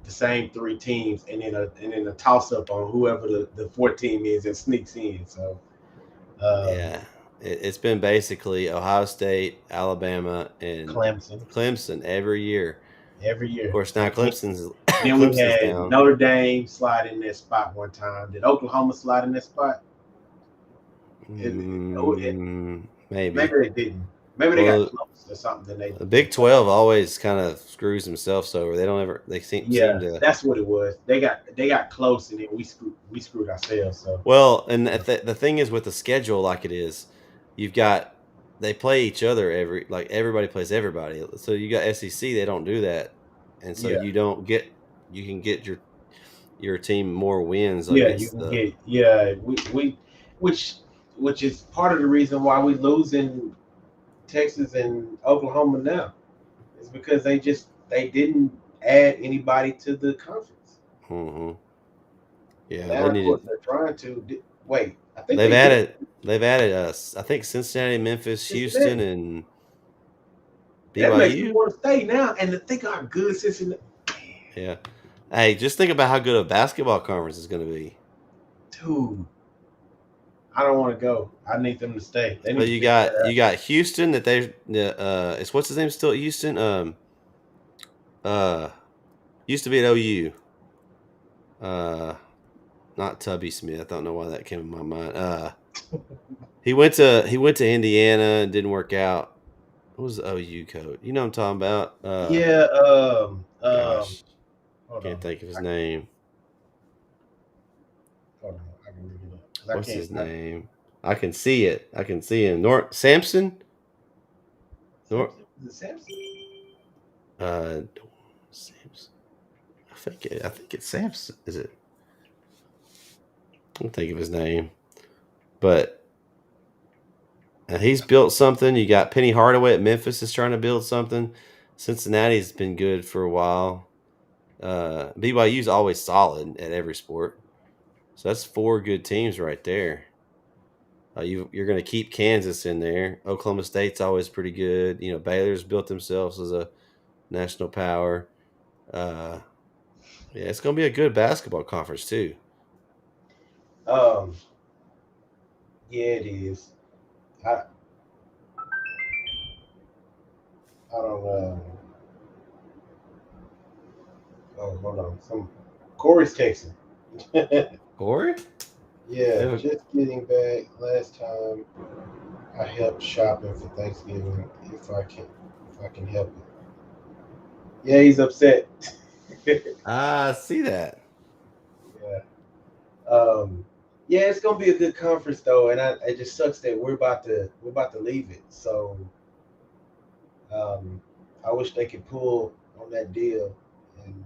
the same 3 teams and then a toss up on whoever the 4th team is that sneaks in. So it's been basically Ohio State, Alabama, and Clemson every year. Of course, now Clemson's. Then we had down. Notre Dame slide in that spot one time. Did Oklahoma slide in that spot? Maybe they didn't. Maybe they got close or something. The Big 12 always kind of screws themselves over. They don't ever. They seem to. That's what it was. They got close, and then we screwed ourselves. So well, and the thing is with the schedule like it is, they play each other everybody plays everybody. So you got SEC, they don't do that, and so you can get your team more wins. Yeah, you can get. Yeah, we which is part of the reason why we lose in Texas and Oklahoma now. Is because they didn't add anybody to the conference. Mm-hmm. Yeah, Now, they of course, needed. they're trying to. Wait, I think They've they did. added. They've added us. I think Cincinnati, Memphis, Houston, Cincinnati. and That makes me BYU. want to stay now. And to think how good Cincinnati. Yeah. Hey, just think about how good a basketball conference is going to be. Dude, I don't want to go. I need them to stay. They So need to figure that you out. got Houston that they it's what's his name still at Houston? Uh used to be at OU. Uh Not Tubby Smith. I don't know why that came in my mind. He went to Indiana and didn't work out. What was the OU coach? You know what I'm talking about? Yeah. Gosh, Hold can't on. think of his name. Hold on. I can look it up. 'Cause I What's can't. his name? I can see it. I can see him. Samson? Nor Is it Samson? uh Samson. I think it's Samson. Is it? I don't think of his name. But he's built something. You got Penny Hardaway at Memphis is trying to build something. Cincinnati's been good for a while. BYU's always solid at every sport. So that's 4 good teams right there. You're going to keep Kansas in there. Oklahoma State's always pretty good. You know, Baylor's built themselves as a national power. Uh, yeah, it's going to be a good basketball conference too. Um. Yeah, it is. I don't know. Oh, hold on. Corey's texting. Corey? Yeah, They have just getting back. Last time I helped shopping for Thanksgiving. If I can help it. Yeah, he's upset. I see that. Yeah. Yeah, it's gonna be a good conference though, and it just sucks that we're about to leave it. So I wish they could pull on that deal, and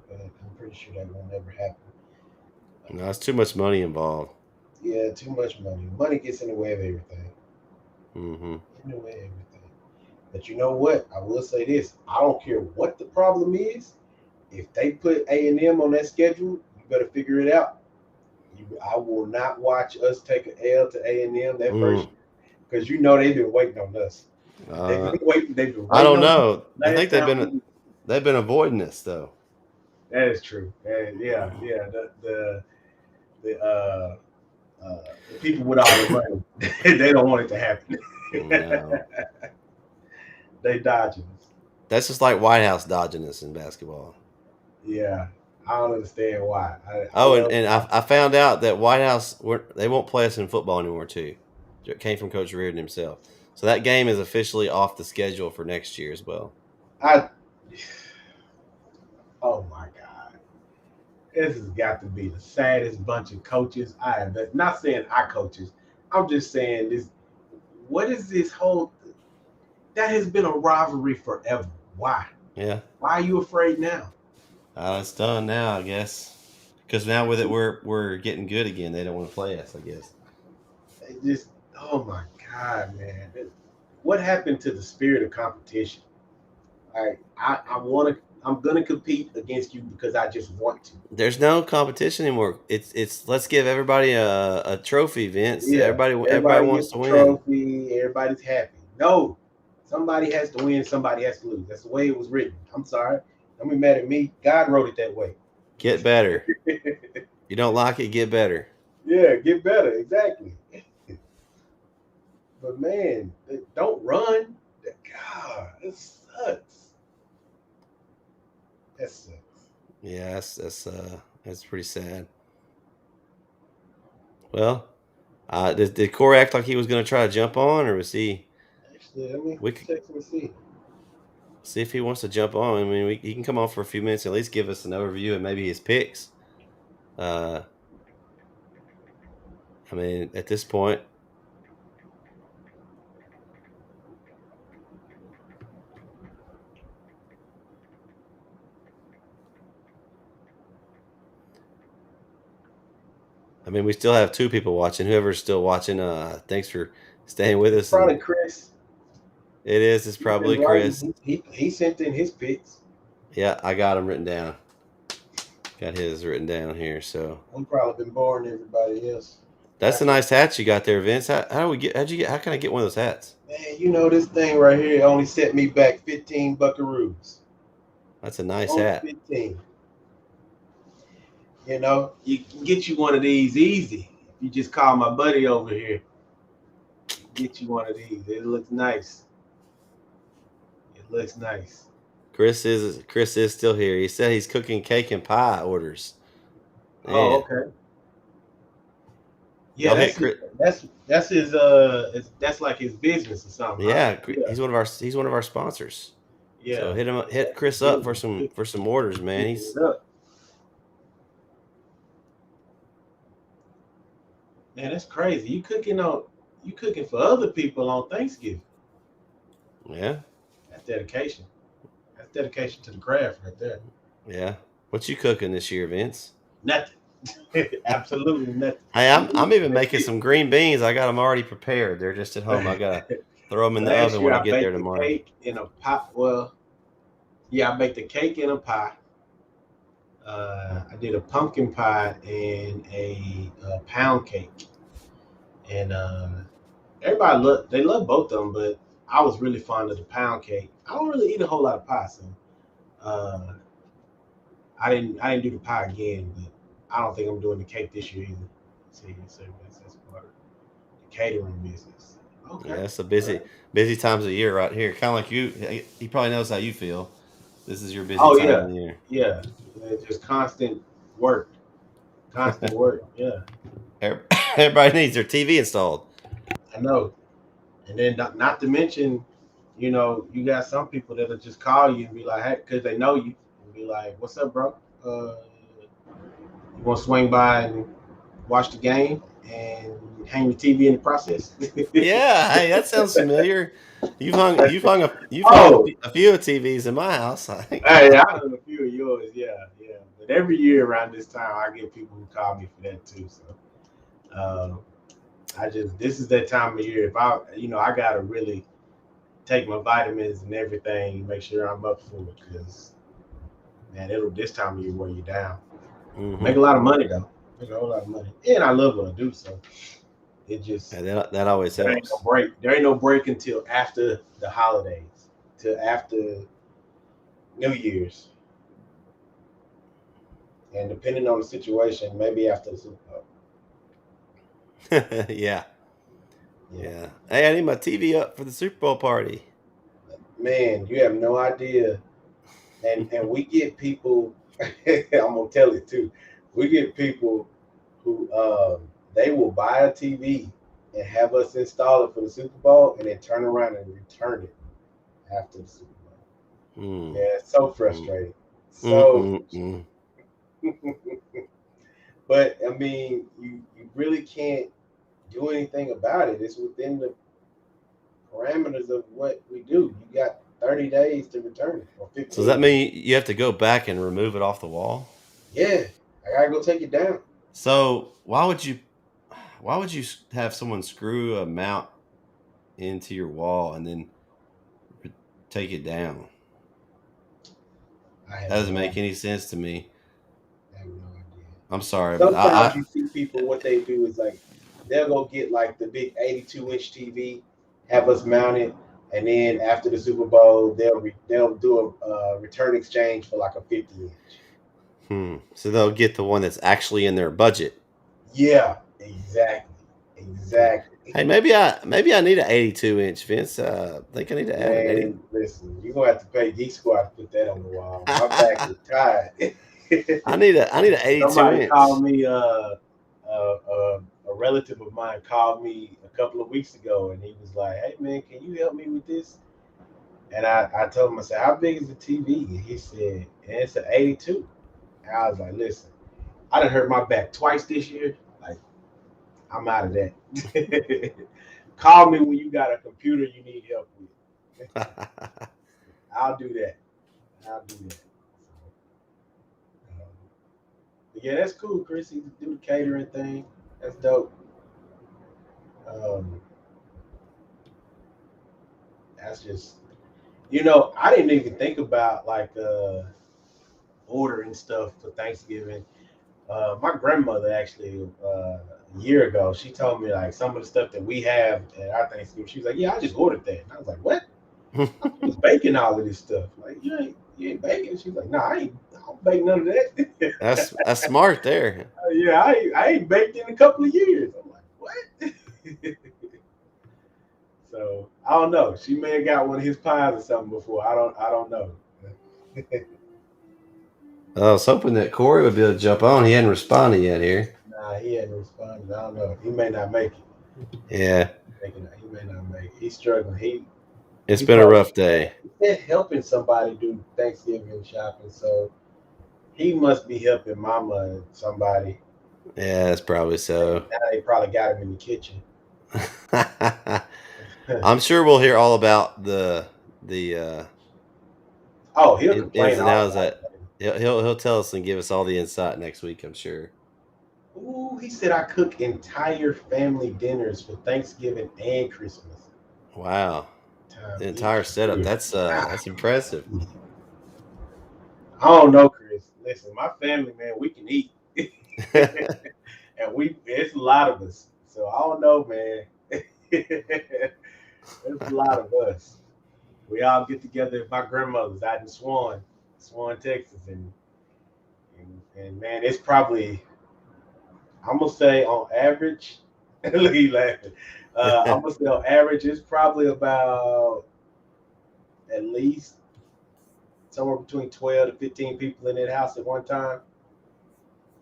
but I'm pretty sure that will never happen. No, it's too much money involved. Yeah, too much money. Money gets in the way of everything. Mm-hmm. In the way of everything. But you know what? I will say this: I don't care what the problem is. If they put A&M on that schedule, you better figure it out. I will not watch us take an L to A&M that first Mm. year because you know they've been waiting on us. They've Uh, been waiting. They've been I waiting don't on us. know. I think Last time they've been avoiding this though. that is true. And yeah. The the people with all the money, they don't want it to happen. No, They dodging us. that's just like White House dodging us in basketball. Yeah, I don't understand why. I Oh, love. and I found out that White House they won't play us in football anymore too. It came from Coach Reardon himself. So that game is officially off the schedule for next year as well. I. Oh my God, this has got to be the saddest bunch of coaches I have. Not saying I coaches. I'm just saying this. What is this whole? That has been a rivalry forever. Why? Yeah, Why are you afraid now? it's done now, I guess. Because now with it, we're getting good again. They don't want to play us, I guess. It just. Oh my God, man. What happened to the spirit of competition? I want to. I'm gonna compete against you because I just want to. There's no competition anymore. It's let's give everybody a trophy, Vince. Yeah, Everybody everybody wants gets to a win. trophy. Everybody's happy. No, somebody has to win. Somebody has to lose. That's the way it was written. I'm sorry. Don't be mad at me. God wrote it that way. Get better. You don't like it, get better. Yeah, get better. Exactly. But man, don't run. God, it sucks. That sucks. Yeah, that's pretty sad. Well, did Corey act like he was going to try to jump on, or was he? Actually, let me We could text and see. see if he wants to jump on. I mean, he can come on for a few minutes, and at least give us an overview and maybe his picks. Uh, I mean, at this point, I mean, we still have 2 people watching. Whoever's still watching, thanks for staying with us. Probably And Chris. it's He's been probably writing. Chris. He sent in his picks. Yeah, I got him written down. Got his written down here. So I'm probably been boring everybody else. that's a nice hat you got there, Vince. How do we get? How can I get one of those hats? Man, you know this thing right here only set me back 15 buckaroos. That's a nice Only hat. 15. You know, you can get you one of these easy. If you just call my buddy over here, get you one of these. It looks nice. It looks nice. Chris is still here. He said he's cooking cake and pie orders. Man. Oh, okay. Yeah, Y'all that's get that's his that's like his business or something. Yeah, Huh? he's one of our sponsors. Yeah. So hit Chris up for some orders, man. He's Man, that's crazy. You cooking for other people on Thanksgiving. Yeah. That's dedication. That's dedication to the craft right there. Yeah. What you cooking this year, Vince? Nothing. Absolutely nothing. Hey, I'm even making some green beans. I got them already prepared. They're just at home. I gotta throw them in the oven when I get there tomorrow. I baked the cake in a pot. Well, yeah, I baked the cake in a pie. I did a pumpkin pie and a pound cake, and everybody they love both of them, but I was really fond of the pound cake. I don't really eat a whole lot of pie, so I didn't do the pie again, but I don't think I'm doing the cake this year either. See, that's part of the catering business. Okay. Yeah, it's a busy times of year right here. Kind of like you. He probably knows how you feel. This is your busy time of the year. Yeah. It's just constant work. Constant work. Yeah. Everybody needs their TV installed. I know. And then not to mention, you know, you got some people that'll just call you and be like, hey, because they know you, and be like, what's up, bro? You want to swing by and watch the game and hang your TV in the process? Yeah, hey, that sounds familiar. You've hung a few TVs in my house. I think. Hey, I hung a few of yours, yeah. But every year around this time, I get people who call me for that too. So, this is that time of year. If I gotta really take my vitamins and everything, make sure I'm up for it, because man, this time of year wear you down. Mm-hmm. Make a lot of money though. Make a whole lot of money, and I love what I do. So it just that always helps. Ain't no break. There ain't no break until after the holidays, till after New Year's, and depending on the situation, maybe after the Super Bowl. Yeah. Hey, I need my TV up for the Super Bowl party. Man, you have no idea. And we get people, I'm gonna tell it too. We get people who they will buy a TV and have us install it for the Super Bowl and then turn around and return it after the Super Bowl. Yeah, it's so frustrating. But I mean, you really can't do anything about it. It's within the parameters of what we do. You got 30 days to return it, or 15. So does that mean you have to go back and remove it off the wall? Yeah, I gotta go take it down. So why would you have someone screw a mount into your wall and then take it down? That doesn't make any sense to me. I have no idea. I'm sorry, sometimes you see people, what they do is like they'll go get like the big 82-inch TV, have us mount it, and then after the Super Bowl, they'll do a return exchange for like a 50-inch. So they'll get the one that's actually in their budget. Yeah, exactly. Hey, maybe I need an 82-inch, Vince. I think I need to add an 80. Listen, you're gonna have to pay Geek Squad to put that on the wall. My back is tired. I need an 82-inch. Somebody called me. A relative of mine called me a couple of weeks ago, and he was like, "Hey man, can you help me with this?" And I told him, I said, "How big is the TV?" And he said, "It's an 82." And I was like, "Listen, I done hurt my back twice this year. Like, I'm out of that. Call me when you got a computer you need help with." I'll do that. Yeah, that's cool, Chris. He do the catering thing. That's dope. Um, that's just, I didn't even think about like ordering stuff for Thanksgiving. My grandmother actually a year ago, she told me like some of the stuff that we have at our Thanksgiving. She was like, "Yeah, I just ordered that." And I was like, "What? I was baking all of this stuff. Like you ain't baking." She's like, "No, I don't bake none of that." That's smart there. Yeah, I ain't baked in a couple of years. I'm like, what? So I don't know. She may have got one of his pies or something before. I don't know. I was hoping that Corey would be able to jump on. He hadn't responded yet here. Nah, he hadn't responded. I don't know. He may not make it. Yeah, He may not make it. He's struggling. it's He been a probably rough day. said helping somebody do Thanksgiving shopping, so he must be helping Mama and somebody. Yeah, that's probably so. Now they probably got him in the kitchen. I'm sure we'll hear all about the Oh, he'll complain ins and all outs. about That it. he'll tell us and give us all the insight next week. I'm sure. Ooh, he said I cook entire family dinners for Thanksgiving and Christmas. Wow, Time the entire each setup. year. That's impressive. I don't know, Chris. Listen, my family, man, we can eat. And it's a lot of us. So I don't know, man. There's a lot of us. We all get together at my grandmother's out in Swan, Texas, and man, it's probably I'm gonna say on average. Look, he laughing. I'm gonna say on average, it's probably about at least somewhere between 12 to 15 people in that house at one time,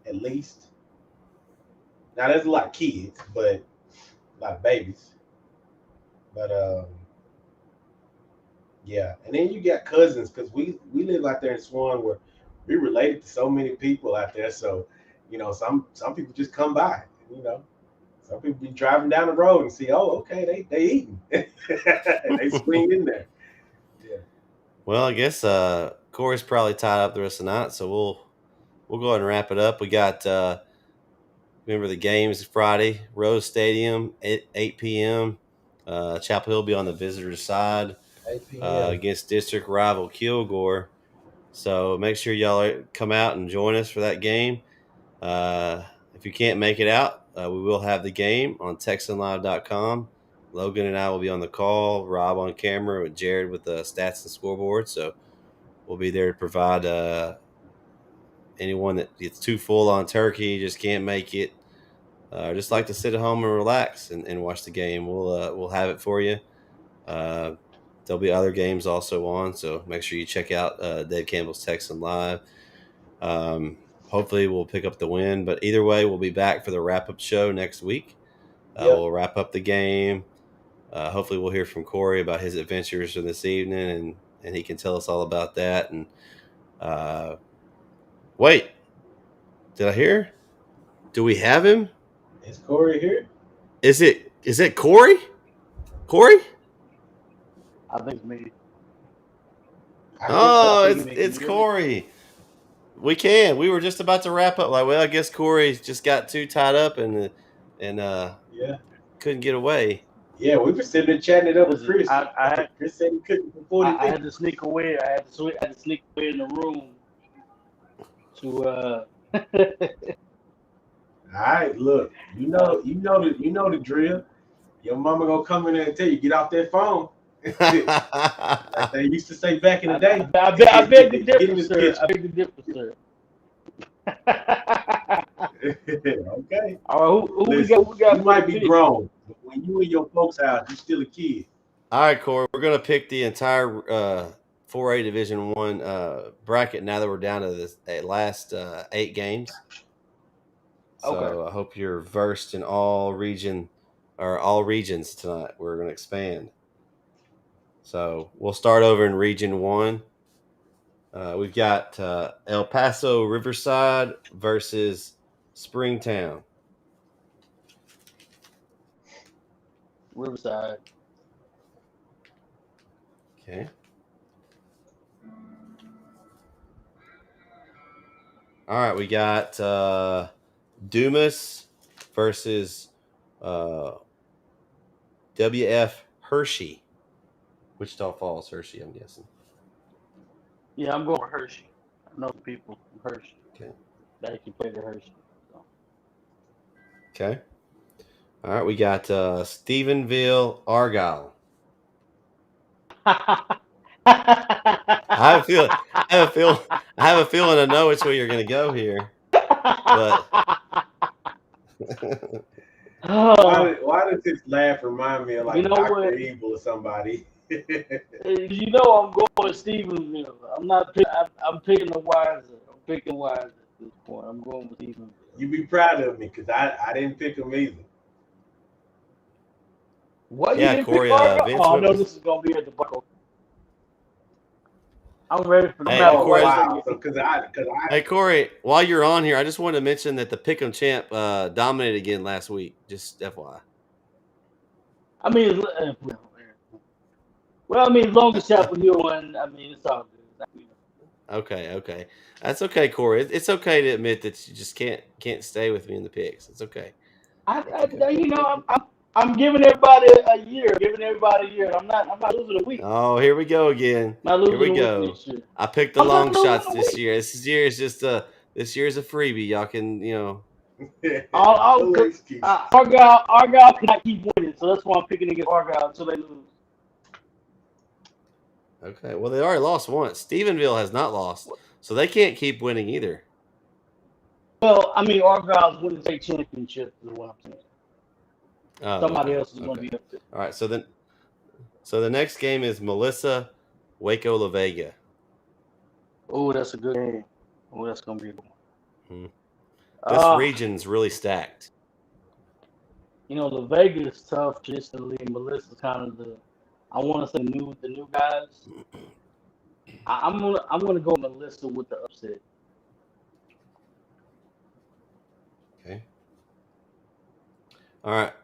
at least. Now there's a lot of kids, but a lot of babies. But yeah, and then you got cousins because we live out there in Swan where we related to so many people out there. So, some people just come by. You know, some people be driving down the road and see, oh, okay, they eating, they swing in there. Yeah, Well, I guess Corey's probably tied up the rest of the night, so we'll go ahead and wrap it up. We got remember the games Friday, Rose Stadium, 8 p.m. Chapel Hill will be on the visitors' side 8 p.m. against district rival Kilgore. So make sure y'all come out and join us for that game. If you can't make it out, we will have the game on TexanLive.com. Logan and I will be on the call, Rob on camera, with Jared with the stats and scoreboard. So we'll be there to provide anyone that gets too full on turkey, just can't make it, just like to sit at home and relax and watch the game. We'll have it for you. There'll be other games also on, so make sure you check out Dave Campbell's Texan Live. Hopefully we'll pick up the win, but either way, we'll be back for the wrap-up show next week. Yep. We'll wrap up the game. Hopefully we'll hear from Corey about his adventures from this evening, and he can tell us all about that. And wait, did I hear? Do we have him? Is Corey here? Is it Corey? Corey? I think it's me. Oh, Can you it's hear me? Corey. We can. We were just about to wrap up. Like, well, I guess Corey just got too tied up and Yeah. couldn't get away. Yeah, we were sitting there chatting it up with Listen, Chris. I Chris said he couldn't for 40 I had to sneak away. I had to sneak away in the room to All right, look, you know the drill. Your mama gonna come in there and tell you get off that phone. Like they used to say back in the day. I beg the Get in difference, this sir. I beg the difference, sir. kitchen. Okay. All right, who we Listen, got? We got. you might be grown, but when you in your folks' house, you still a kid. All right, Corey, we're gonna pick the entire 4A Division I bracket now that we're down to the last 8 games. So Okay. I hope you're versed in all regions tonight. We're gonna expand. So we'll start over in Region 1. We've got El Paso Riverside versus Springtown. Riverside. Okay. All right, we got Dumas versus W.F. Hershey. Wichita Falls, Hershey, I'm guessing. Yeah, I'm going with Hershey. I know people from Hershey Okay. that actually played at Hershey. So. Okay. All right, we got Stephenville, Argyle. I have a feeling. I have a feeling. I know which way you're going to go here, but Why does this laugh remind me of You like know Dr. what? Evil or somebody? You know I'm going with Stephenville. I'm not. I'm picking the wiser. I'm picking wiser at this point. I'm going with Stephenville. You be proud of me because I didn't pick them either. What you yeah, didn't Corey. pick Argyle? Vince Oh, I went know with. this is gonna be a debacle. I'm ready for the Hey, battle. Corey. Wow. So because I Hey, Corey. While you're on here, I just wanted to mention that the Pick'em champ dominated again last week. Just FYI. I mean, well, I mean, as long as Chapel Hill won, I mean, it's all good. Okay. That's okay, Corey. It's okay to admit that you just can't stay with me in the picks. It's okay. You know, I'm giving everybody a year. I'm not losing a week. Oh, here we go again. Not Here we losing a week go. next year. I picked the I'm not long losing shots a this week. year. This year is just this year's a freebie. Y'all can All no excuse. Argyle cannot keep winning, so that's why I'm picking against Argyle until they lose. Okay. Well, they already lost once. Stephenville has not lost, so they can't keep winning either. Well, I mean, Argyle's winning state championship is what I'm saying. Oh, Somebody okay. else is going to be up there. All right. So the next game is Melissa, Waco, La Vega. Oh, that's a good game. Oh, that's going to be a good one. This region's really stacked. You know, La Vega is tough traditionally. Melissa's kind of I want to say the new guys. I'm gonna go Melissa with the upset. Okay. All right.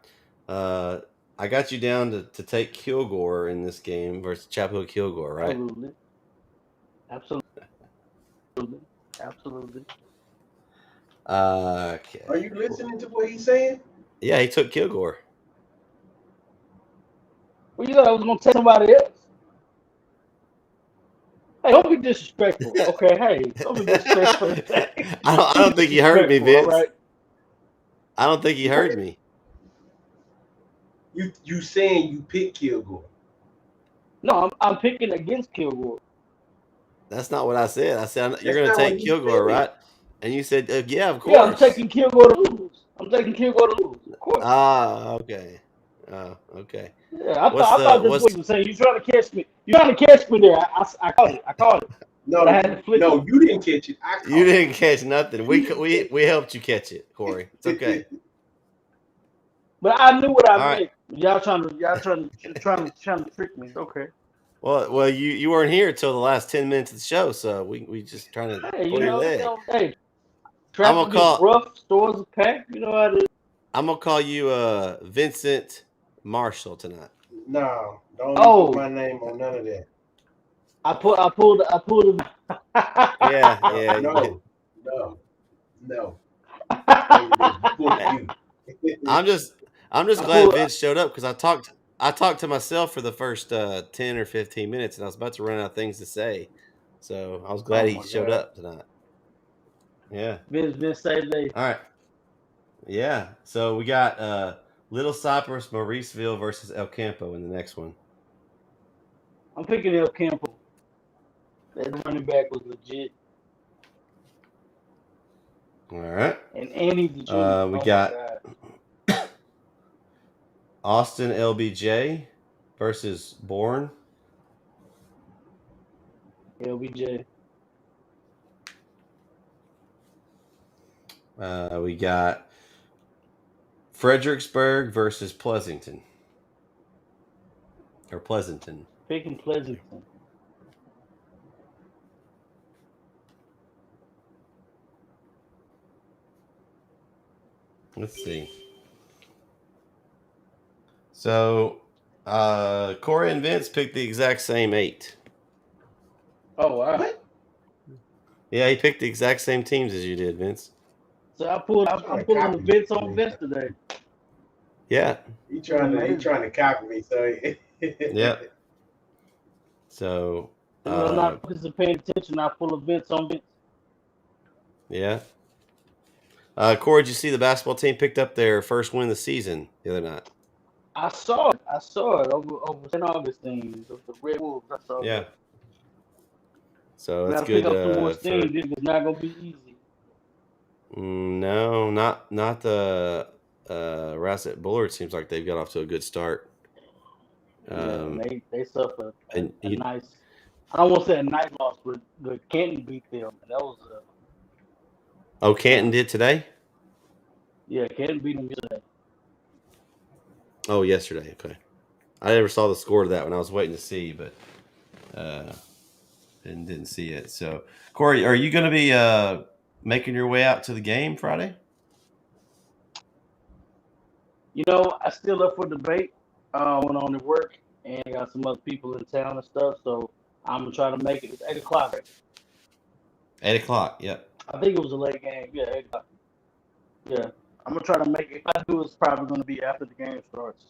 I got you down to take Kilgore in this game versus Chapel Hill Kilgore, right? Absolutely. Okay. Are you listening to what he's saying? Yeah, he took Kilgore. Well, you thought I was gonna take somebody else? Hey, don't be disrespectful. Okay, hey, don't be disrespectful. I don't think he heard me, Vince. Right? I don't think he heard me. You saying you pick Kilgore? No, I'm picking against Kilgore. That's not what I said. I said you're That's going to not take what you Kilgore, said. right? And you said, yeah, of course. Yeah, I'm taking Kilgore to lose. Of course. Ah, okay. Okay. Yeah, I thought that's what you were saying. You're trying to catch me. You're trying to catch me there. I caught it. No, I had to flip no, you didn't catch it. You didn't catch nothing. We helped you catch it, Corey. It's okay. But I knew what I All meant. right. Y'all trying to trick me. Okay. Well, you weren't here until the last 10 minutes of the show, so we just trying to pull your leg. Hey, traffic is rough. Stores are packed. You know how it is. I'm gonna call you Vincent Marshall tonight. No, don't put my name on none of that. I pulled him. Yeah. No. I'm just glad Vince showed up because I talked to myself for the first 10 or 15 minutes and I was about to run out of things to say. So I was glad he showed up tonight. Yeah. Vince saved me. All right. Yeah. So we got Little Cypress, Mauriceville versus El Campo in the next one. I'm picking El Campo. That running back was legit. All right. And Andy Detroit. We got Austin LBJ versus Bourne. LBJ. We got Fredericksburg versus Pleasanton. Or Pleasanton. Picking Pleasanton. Let's see. So, Corey and Vince picked the exact same 8. Oh, wow. Yeah, he picked the exact same teams as you did, Vince. So I'm trying to pulling the copy Vince on me. Vince today. Yeah. He trying to copy me. So Yeah. So, When I'm not paying attention, I pull a Vince on Vince. yeah. Corey, did you see the basketball team picked up their first win of the season the other night? I saw it. I saw it over St. Augustine, the Red Wolves. I saw Yeah. that. So We that's got to pick good up some more for. steam. This is not going to be easy. No, not the Rasset Bullard. Seems like they've got off to a good start. They suffered a And nice. I don't want to say a nice loss, but Canton beat them. And that was Canton did today? Canton beat them yesterday. Oh, yesterday. Okay, I never saw the score to that one. I was waiting to see, but didn't see it. So, Corey, are you going to be making your way out to the game Friday? I still up for debate. Went on to work and got some other people in town and stuff. So I'm gonna try to make it. It's 8 o'clock. 8 o'clock. Yep. I think it was a late game. Yeah, 8 o'clock. Yeah, I'm gonna try to make it. If I do, it's probably gonna be after the game starts.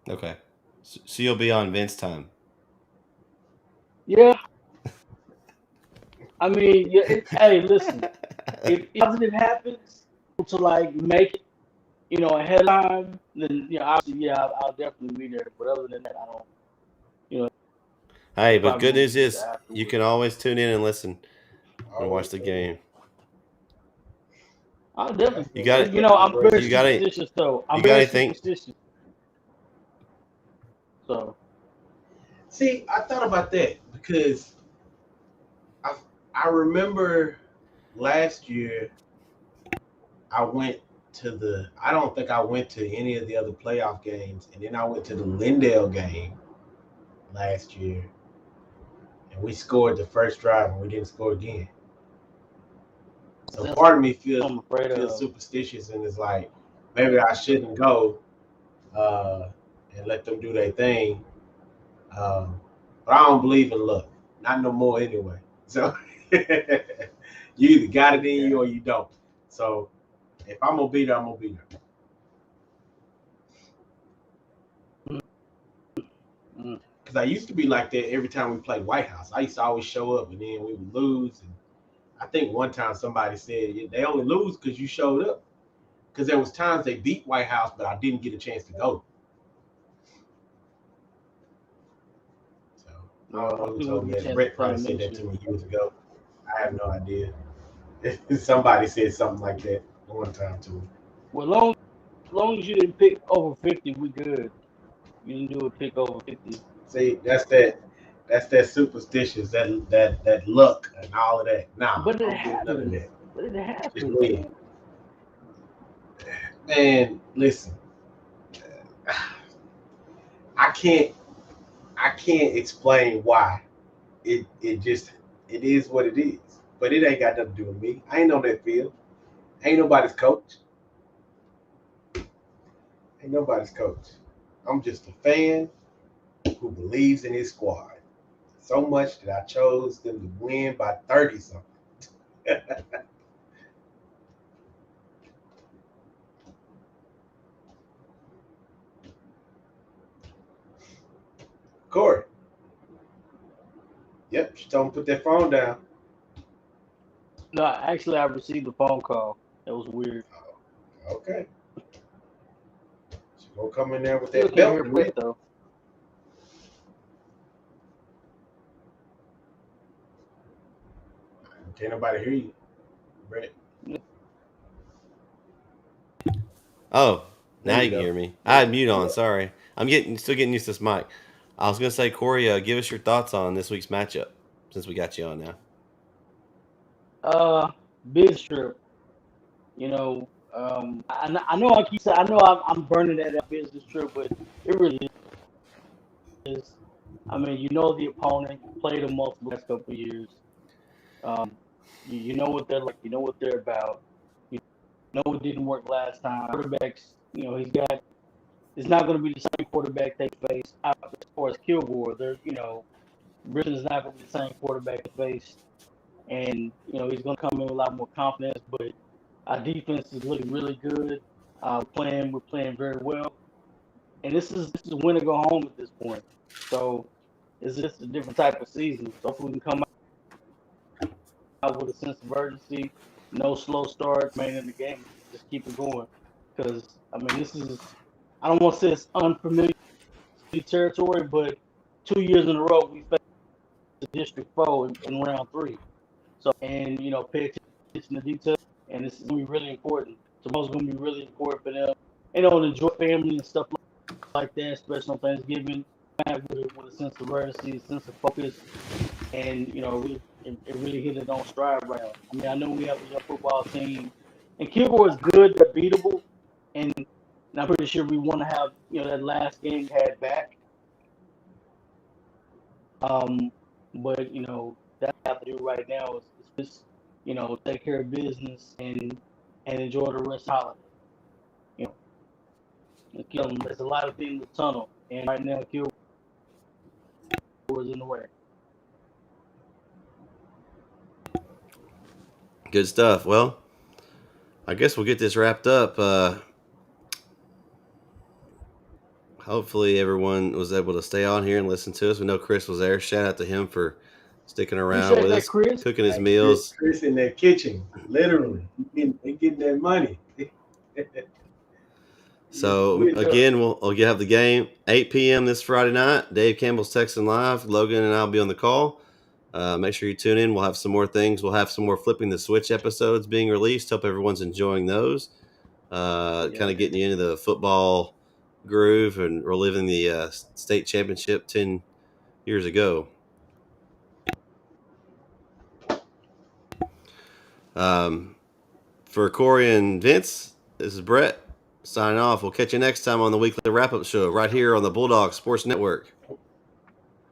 Okay. So you'll be on Vince time. Yeah. I mean, hey, listen. If positive happens to make it, ahead of time, then obviously, I'll definitely be there. But other than that, I don't. Hey, but probably good news be is there you afterwards. can always tune in and listen and watch the game. I'll definitely. You got it. I'm very You got it. superstitious, though. I'm You got very anything? superstitious. So, see, I thought about that because I remember last year I went to I don't think I went to any of the other playoff games, and then I went to the Lindale game last year, and we scored the first drive and we didn't score again. So part of me feels superstitious and is like, maybe I shouldn't go and let them do their thing. But I don't believe in luck, not no more anyway. So you either got it in you or you don't. So if I'm gonna be there, I'm gonna be there. Because I used to be like that every time we played White House. I used to always show up and then we would lose. And I think one time somebody said they only lose because you showed up. Because there was times they beat White House, but I didn't get a chance to go. So I don't know who told me that. Bret probably said that to me years ago. I have no idea. Somebody said something like that one time to me. Well, as long as you didn't pick over 50, we good. You didn't do a pick over 50. See, that's that superstitious, that luck and all of that. Nah, but it happens. None of that. But it happens. Man, listen. I can't explain why. It is what it is. But it ain't got nothing to do with me. I ain't on that field. Ain't nobody's coach. I'm just a fan who believes in his squad so much that I chose them to win by 30 something. Corey. Yep, she told him to put that phone down. No, actually, I received a phone call. That was weird. Oh, okay. She gonna come in there with that belt. Bret, though. Can't nobody hear you, Bret. Oh, now you can hear me. I had mute on. Sorry, I'm still getting used to this mic. I was gonna say, Corey, give us your thoughts on this week's matchup since we got you on now. Biz trip. I know I keep saying, I know I'm burning that business trip, but it really is. I mean, the opponent, you played them multiple last couple of years. You know what they're like. You know what they're about. You know it didn't work last time. Quarterbacks, it's not going to be the same quarterback they face as far as Kilgore. They're, Britton is not going to be the same quarterback he faced. And, you know, he's going to come in with a lot more confidence. But our defense is looking really good. We're playing very well. And this is win or go home at this point. So it's just a different type of season. So if we can come out with a sense of urgency, no slow start, man, in the game, just keep it going. Because, I mean, this is, I don't want to say it's unfamiliar territory, but 2 years in a row we faced the district foe in round 3. So, and, you know, pay attention to detail, and this is going to be really important. Tomorrow's going to be really important for them. You know, to enjoy family and stuff like that, especially on Thanksgiving, with a sense of urgency, a sense of focus, and, you know, it really hit it on stride right now. I mean, I know we have a young football team, and Kilgore is good, they're beatable, and I'm pretty sure we want to have, you know, that last game had back. But, you know, that's what I have to do right now is just, you know, take care of business and enjoy the rest of the holiday. You know, there's a lot of things in the tunnel, and right now Kilgore is in the way. Good stuff. Well, I guess we'll get this wrapped up. Hopefully everyone was able to stay on here and listen to us. We know Chris was there. Shout out to him for sticking around with us, Chris. cooking his meals. Chris in that kitchen, literally. They getting that money. So again, we'll have the game 8 p.m. this Friday night. Dave Campbell's texting live. Logan and I'll be on the call. Make sure you tune in. We'll have some more things. We'll have some more Flipping the Switch episodes being released. Hope everyone's enjoying those. Kind of getting you into the football groove and reliving the state championship 10 years ago. For Corey and Vince, this is Bret signing off. We'll catch you next time on the weekly wrap-up show right here on the Bulldog Sports Network.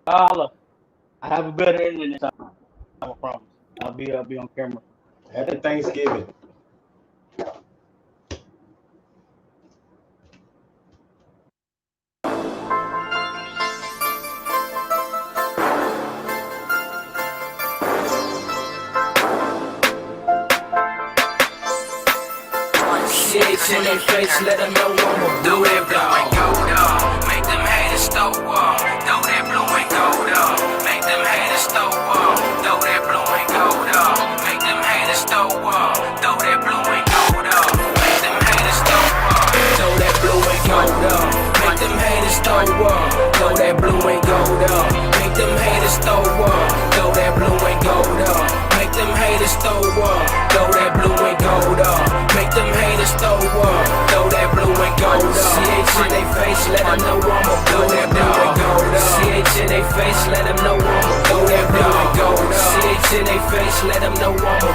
I have a better internet time, I promise. I'll be on camera. Happy Thanksgiving. In their face, let them know I'ma do that blue and gold up. Make them haters throw up. Throw that blue and gold up. Make them haters throw up. Throw that blue and gold up. Make them haters throw up. Throw that blue and gold up. Make them haters throw up. Throw that blue and gold up. Make them haters throw up. Throw that blue and gold up. Make them haters throw up. Throw that blue and gold up. Make them haters throw up. Throw that blue and gold up. Make them haters throw up. Throw that blue and gold up. CH in they face, let them know I'ma throw that blue and gold up. CH in they face, let them know I'ma throw that blue and gold up. CH in they face, let them know I'ma